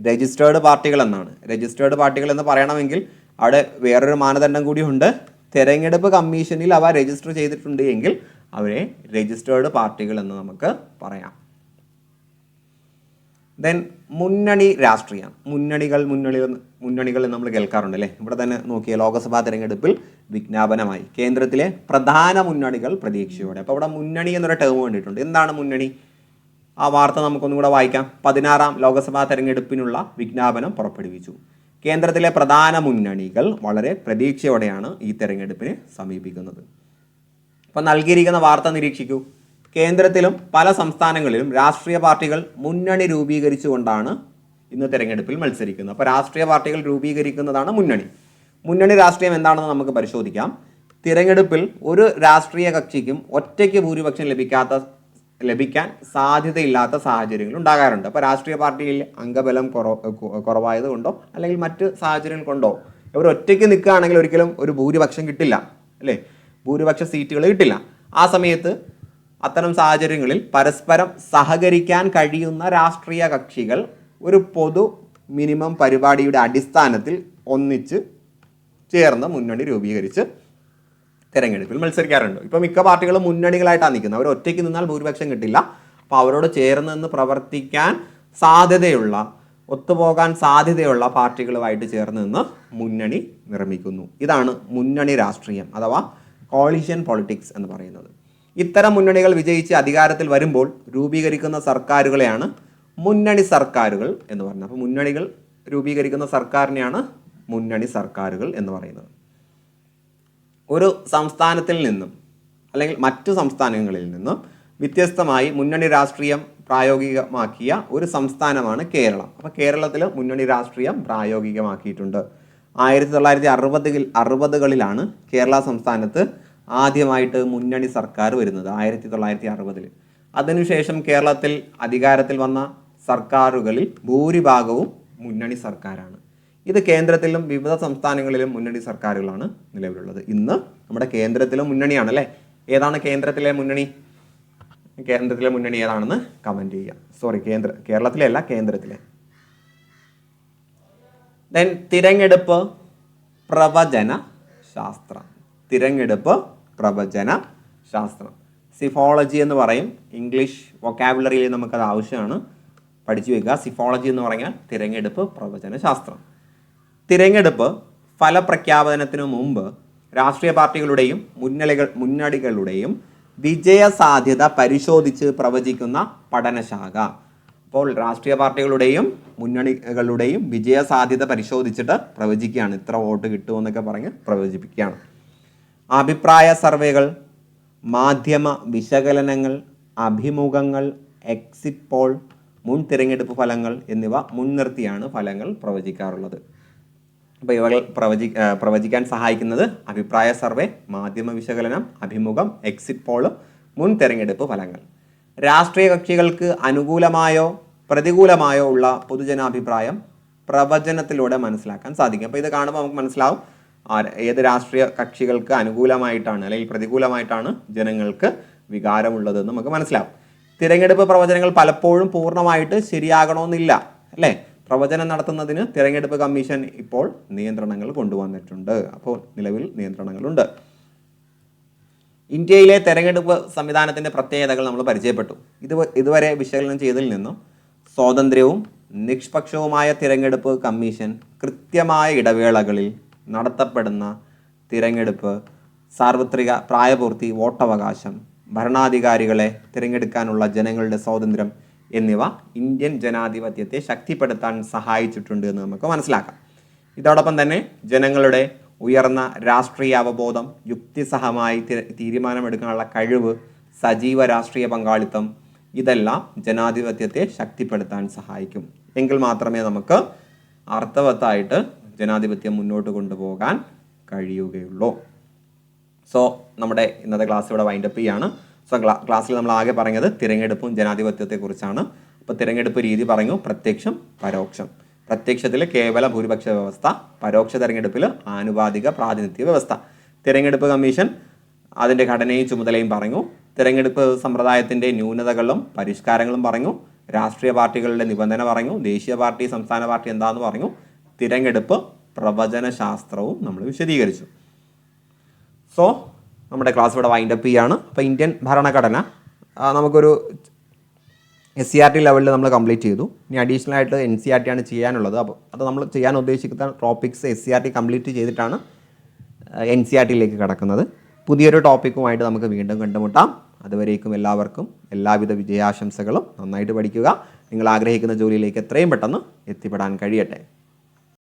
രജിസ്റ്റേർഡ് പാർട്ടികൾ എന്നാണ്. രജിസ്റ്റേർഡ് പാർട്ടികൾ എന്ന് പറയണമെങ്കിൽ അവിടെ വേറൊരു മാനദണ്ഡം കൂടിയുണ്ട്. തെരഞ്ഞെടുപ്പ് കമ്മീഷനിൽ അവ രജിസ്റ്റർ ചെയ്തിട്ടുണ്ട് എങ്കിൽ അവരെ രജിസ്റ്റേർഡ് പാർട്ടികൾ എന്ന് നമുക്ക് പറയാം. ദെൻ മുന്നണി രാഷ്ട്രീയം. മുന്നണികൾ നമ്മൾ കേൾക്കാറുണ്ട് അല്ലേ? ഇവിടെ തന്നെ നോക്കിയ ലോക്സഭാ തിരഞ്ഞെടുപ്പിൽ വിജ്ഞാപനമായി കേന്ദ്രത്തിലെ പ്രധാന മുന്നണികൾ പ്രതീക്ഷയോടെ. അപ്പോൾ ഇവിടെ മുന്നണി എന്നൊരു ടേം വേണ്ടിയിട്ടുണ്ട്. എന്താണ് മുന്നണി? ആ വാർത്ത നമുക്കൊന്നും കൂടെ വായിക്കാം. 16ാം ലോക്സഭാ തെരഞ്ഞെടുപ്പിനുള്ള വിജ്ഞാപനം പുറപ്പെടുവിച്ചു. കേന്ദ്രത്തിലെ പ്രധാന മുന്നണികൾ വളരെ പ്രതീക്ഷയോടെയാണ് ഈ തെരഞ്ഞെടുപ്പിനെ സമീപിക്കുന്നത്. അപ്പോൾ നൽകിയിരിക്കുന്ന വാർത്ത നിരീക്ഷിക്കൂ. കേന്ദ്രത്തിലും പല സംസ്ഥാനങ്ങളിലും രാഷ്ട്രീയ പാർട്ടികൾ മുന്നണി രൂപീകരിച്ചുകൊണ്ടാണ് ഇന്ന് തെരഞ്ഞെടുപ്പിൽ മത്സരിക്കുന്നത്. അപ്പോൾ രാഷ്ട്രീയ പാർട്ടികൾ രൂപീകരിക്കുന്നതാണ് മുന്നണി. മുന്നണി രാഷ്ട്രീയം എന്താണെന്ന് നമുക്ക് പരിശോധിക്കാം. തിരഞ്ഞെടുപ്പിൽ ഒരു രാഷ്ട്രീയ കക്ഷിക്കും ഒറ്റയ്ക്ക് ഭൂരിപക്ഷം ലഭിക്കാൻ സാധ്യതയില്ലാത്ത സാഹചര്യങ്ങൾ ഉണ്ടാകാറുണ്ട്. അപ്പോൾ രാഷ്ട്രീയ പാർട്ടിയിൽ അംഗബലം കുറവായത് കൊണ്ടോ അല്ലെങ്കിൽ മറ്റ് സാഹചര്യങ്ങൾ കൊണ്ടോ ഇവർ ഒറ്റയ്ക്ക് നിൽക്കുകയാണെങ്കിൽ ഒരിക്കലും ഒരു ഭൂരിപക്ഷം കിട്ടില്ല അല്ലേ? ഭൂരിപക്ഷ സീറ്റുകൾ കിട്ടില്ല. ആ സമയത്ത് അത്തരം സാഹചര്യങ്ങളിൽ പരസ്പരം സഹകരിക്കാൻ കഴിയുന്ന രാഷ്ട്രീയ കക്ഷികൾ ഒരു പൊതു മിനിമം പരിപാടിയുടെ അടിസ്ഥാനത്തിൽ ഒന്നിച്ച് ചേർന്ന് മുന്നണി രൂപീകരിച്ച് തിരഞ്ഞെടുപ്പിൽ മത്സരിക്കാറുണ്ട്. ഇപ്പോൾ മിക്ക പാർട്ടികളും മുന്നണികളായിട്ടാണ് നിൽക്കുന്നത്. അവർ ഒറ്റയ്ക്ക് നിന്നാൽ ഭൂരിപക്ഷം കിട്ടില്ല. അപ്പോൾ അവരോട് ചേർന്ന് നിന്ന് പ്രവർത്തിക്കാൻ സാധ്യതയുള്ള, ഒത്തുപോകാൻ സാധ്യതയുള്ള പാർട്ടികളുമായിട്ട് ചേർന്ന് നിന്ന് മുന്നണി നിർമ്മിക്കുന്നു. ഇതാണ് മുന്നണി രാഷ്ട്രീയം അഥവാ കോളിഷൻ പൊളിറ്റിക്സ് എന്ന് പറയുന്നത്. ഇത്തരം മുന്നണികൾ വിജയിച്ച് അധികാരത്തിൽ വരുമ്പോൾ രൂപീകരിക്കുന്ന സർക്കാരുകളെയാണ് മുന്നണി സർക്കാരുകൾ എന്ന് പറയുന്നത്. അപ്പോൾ മുന്നണികൾ രൂപീകരിക്കുന്ന സർക്കാരിനെയാണ് മുന്നണി സർക്കാരുകൾ എന്ന് പറയുന്നത്. ഒരു സംസ്ഥാനത്തിൽ നിന്നും അല്ലെങ്കിൽ മറ്റു സംസ്ഥാനങ്ങളിൽ നിന്നും വ്യത്യസ്തമായി മുന്നണി രാഷ്ട്രീയം പ്രായോഗികമാക്കിയ ഒരു സംസ്ഥാനമാണ് കേരളം. അപ്പോൾ കേരളത്തിൽ മുന്നണി രാഷ്ട്രീയം പ്രായോഗികമാക്കിയിട്ടുണ്ട്. 1960കളിലാണ് കേരള സംസ്ഥാനത്ത് ആദ്യമായിട്ട് മുന്നണി സർക്കാർ വരുന്നത്, 1960. അതിനുശേഷം കേരളത്തിൽ അധികാരത്തിൽ വന്ന സർക്കാരുകളിൽ ഭൂരിഭാഗവും മുന്നണി സർക്കാരാണ്. ഇത് കേന്ദ്രത്തിലും വിവിധ സംസ്ഥാനങ്ങളിലും മുന്നണി സർക്കാരുകളാണ് നിലവിലുള്ളത്. ഇന്ന് നമ്മുടെ കേന്ദ്രത്തിലും മുന്നണിയാണ് അല്ലേ? ഏതാണ് കേന്ദ്രത്തിലെ മുന്നണി? കേന്ദ്രത്തിലെ മുന്നണി ഏതാണെന്ന് കമൻറ്റ് ചെയ്യുക. കേരളത്തിലെ അല്ല, കേന്ദ്രത്തിലെ. ദെൻ തിരഞ്ഞെടുപ്പ് പ്രവചന ശാസ്ത്രം. തിരഞ്ഞെടുപ്പ് പ്രവചന ശാസ്ത്രം, സിഫോളജി എന്ന് പറയും. ഇംഗ്ലീഷ് വൊക്കാബുലറിയിൽ നമുക്കത് ആവശ്യമാണ്, പഠിച്ചു വയ്ക്കുക. സിഫോളജി എന്ന് പറഞ്ഞാൽ തിരഞ്ഞെടുപ്പ് പ്രവചന ശാസ്ത്രം. തിരഞ്ഞെടുപ്പ് ഫലപ്രഖ്യാപനത്തിനു മുമ്പ് രാഷ്ട്രീയ പാർട്ടികളുടെയും മുന്നണികളുടെയും വിജയ സാധ്യത പരിശോധിച്ച് പ്രവചിക്കുന്ന പഠനശാഖ. അപ്പോൾ രാഷ്ട്രീയ പാർട്ടികളുടെയും മുന്നണികളുടെയും വിജയ സാധ്യത പരിശോധിച്ചിട്ട് പ്രവചിക്കുകയാണ്. ഇത്ര വോട്ട് കിട്ടുമെന്നൊക്കെ പറഞ്ഞ് പ്രവചിപ്പിക്കുകയാണ്. അഭിപ്രായ സർവേകൾ, മാധ്യമ വിശകലനങ്ങൾ, അഭിമുഖങ്ങൾ, എക്സിറ്റ് പോൾ, മുൻ തിരഞ്ഞെടുപ്പ് ഫലങ്ങൾ എന്നിവ മുൻനിർത്തിയാണ് ഫലങ്ങൾ പ്രവചിക്കാറുള്ളത്. അപ്പോൾ ഇവകൾ പ്രവചിക്കാൻ സഹായിക്കുന്നത് അഭിപ്രായ സർവേ, മാധ്യമ വിശകലനം, അഭിമുഖം, എക്സിറ്റ് പോള്, മുൻ തിരഞ്ഞെടുപ്പ് ഫലങ്ങൾ. രാഷ്ട്രീയ കക്ഷികൾക്ക് അനുകൂലമായോ പ്രതികൂലമായോ ഉള്ള പൊതുജനാഭിപ്രായം പ്രവചനത്തിലൂടെ മനസ്സിലാക്കാൻ സാധിക്കും. അപ്പോൾ ഇത് കാണുമ്പോൾ നമുക്ക് മനസ്സിലാവും ഏത് രാഷ്ട്രീയ കക്ഷികൾക്ക് അനുകൂലമായിട്ടാണ് അല്ലെങ്കിൽ പ്രതികൂലമായിട്ടാണ് ജനങ്ങൾക്ക് വികാരമുള്ളതെന്ന് നമുക്ക് മനസ്സിലാവും. തിരഞ്ഞെടുപ്പ് പ്രവചനങ്ങൾ പലപ്പോഴും പൂർണ്ണമായിട്ട് ശരിയാകണമെന്നില്ല അല്ലേ? പ്രവചനം നടത്തുന്നതിന് തിരഞ്ഞെടുപ്പ് കമ്മീഷൻ ഇപ്പോൾ നിയന്ത്രണങ്ങൾ കൊണ്ടുവന്നിട്ടുണ്ട്. അപ്പോൾ നിലവിൽ നിയന്ത്രണങ്ങളുണ്ട്. ഇന്ത്യയിലെ തെരഞ്ഞെടുപ്പ് സംവിധാനത്തിൻ്റെ പ്രത്യേകതകൾ നമ്മൾ പരിചയപ്പെട്ടു. ഇതുവരെ വിശകലനം ചെയ്തതിൽ നിന്നും സ്വാതന്ത്ര്യവും നിഷ്പക്ഷവുമായ തിരഞ്ഞെടുപ്പ് കമ്മീഷൻ, കൃത്യമായ ഇടവേളകളിൽ നടത്തപ്പെടുന്ന തിരഞ്ഞെടുപ്പ്, സാർവത്രിക പ്രായപൂർത്തി, വോട്ടവകാശം, ഭരണാധികാരികളെ തിരഞ്ഞെടുക്കാനുള്ള ജനങ്ങളുടെ സ്വാതന്ത്ര്യം എന്നിവ ഇന്ത്യൻ ജനാധിപത്യത്തെ ശക്തിപ്പെടുത്താൻ സഹായിച്ചിട്ടുണ്ട് എന്ന് നമുക്ക് മനസ്സിലാക്കാം. ഇതോടൊപ്പം തന്നെ ജനങ്ങളുടെ ഉയർന്ന രാഷ്ട്രീയ അവബോധം, യുക്തിസഹമായി തീരുമാനമെടുക്കാനുള്ള കഴിവ്, സജീവ രാഷ്ട്രീയ പങ്കാളിത്തം, ഇതെല്ലാം ജനാധിപത്യത്തെ ശക്തിപ്പെടുത്താൻ സഹായിക്കും. എങ്കിൽ മാത്രമേ നമുക്ക് അർത്ഥവത്തായിട്ട് ജനാധിപത്യം മുന്നോട്ട് കൊണ്ടുപോകാൻ കഴിയുകയുള്ളൂ. സോ നമ്മുടെ ഇന്നത്തെ ക്ലാസ് ഇവിടെ വൈൻഡപ്പ് ചെയ്യാണ്. സോ ക്ലാസ്സിൽ നമ്മൾ ആകെ പറഞ്ഞത് തിരഞ്ഞെടുപ്പും ജനാധിപത്യത്തെക്കുറിച്ചാണ്. അപ്പോൾ തിരഞ്ഞെടുപ്പ് രീതി പറഞ്ഞു, പ്രത്യക്ഷം, പരോക്ഷം. പ്രത്യക്ഷത്തിൽ കേവല ഭൂരിപക്ഷ വ്യവസ്ഥ, പരോക്ഷ തിരഞ്ഞെടുപ്പിൽ ആനുപാതിക പ്രാതിനിധ്യ വ്യവസ്ഥ. തിരഞ്ഞെടുപ്പ് കമ്മീഷൻ അതിൻ്റെ ഘടനയും ചുമതലയും പറഞ്ഞു. തിരഞ്ഞെടുപ്പ് സമ്പ്രദായത്തിൻ്റെ ന്യൂനതകളും പരിഷ്കാരങ്ങളും പറഞ്ഞു. രാഷ്ട്രീയ പാർട്ടികളുടെ നിബന്ധന പറഞ്ഞു. ദേശീയ പാർട്ടി, സംസ്ഥാന പാർട്ടി എന്താണെന്ന് പറഞ്ഞു. തിരഞ്ഞെടുപ്പ് പ്രവചനശാസ്ത്രവും നമ്മൾ വിശദീകരിച്ചു. സോ നമ്മുടെ ക്ലാസ് ഇവിടെ വൈൻഡപ്പ് ചെയ്യാണ്. അപ്പോൾ ഇന്ത്യൻ ഭരണഘടന നമുക്കൊരു SCERT ലെവലിൽ നമ്മൾ കംപ്ലീറ്റ് ചെയ്തു. ഇനി അഡീഷണൽ ആയിട്ട് NCERT ആണ് ചെയ്യാനുള്ളത്. അപ്പോൾ അത് നമ്മൾ ചെയ്യാൻ ഉദ്ദേശിക്കുന്ന ടോപ്പിക്സ് SCERT കംപ്ലീറ്റ് ചെയ്തിട്ടാണ് NCERTയിലേക്ക് കടക്കുന്നത്. പുതിയൊരു ടോപ്പിക്കുമായിട്ട് നമുക്ക് വീണ്ടും കണ്ടുമുട്ടാം. അതുവരേക്കും എല്ലാവർക്കും എല്ലാവിധ വിജയാശംസകളും. നന്നായിട്ട് പഠിക്കുക. നിങ്ങൾ ആഗ്രഹിക്കുന്ന ജോലിയിലേക്ക് എത്രയും പെട്ടെന്ന് എത്തിപ്പെടാൻ കഴിയട്ടെ.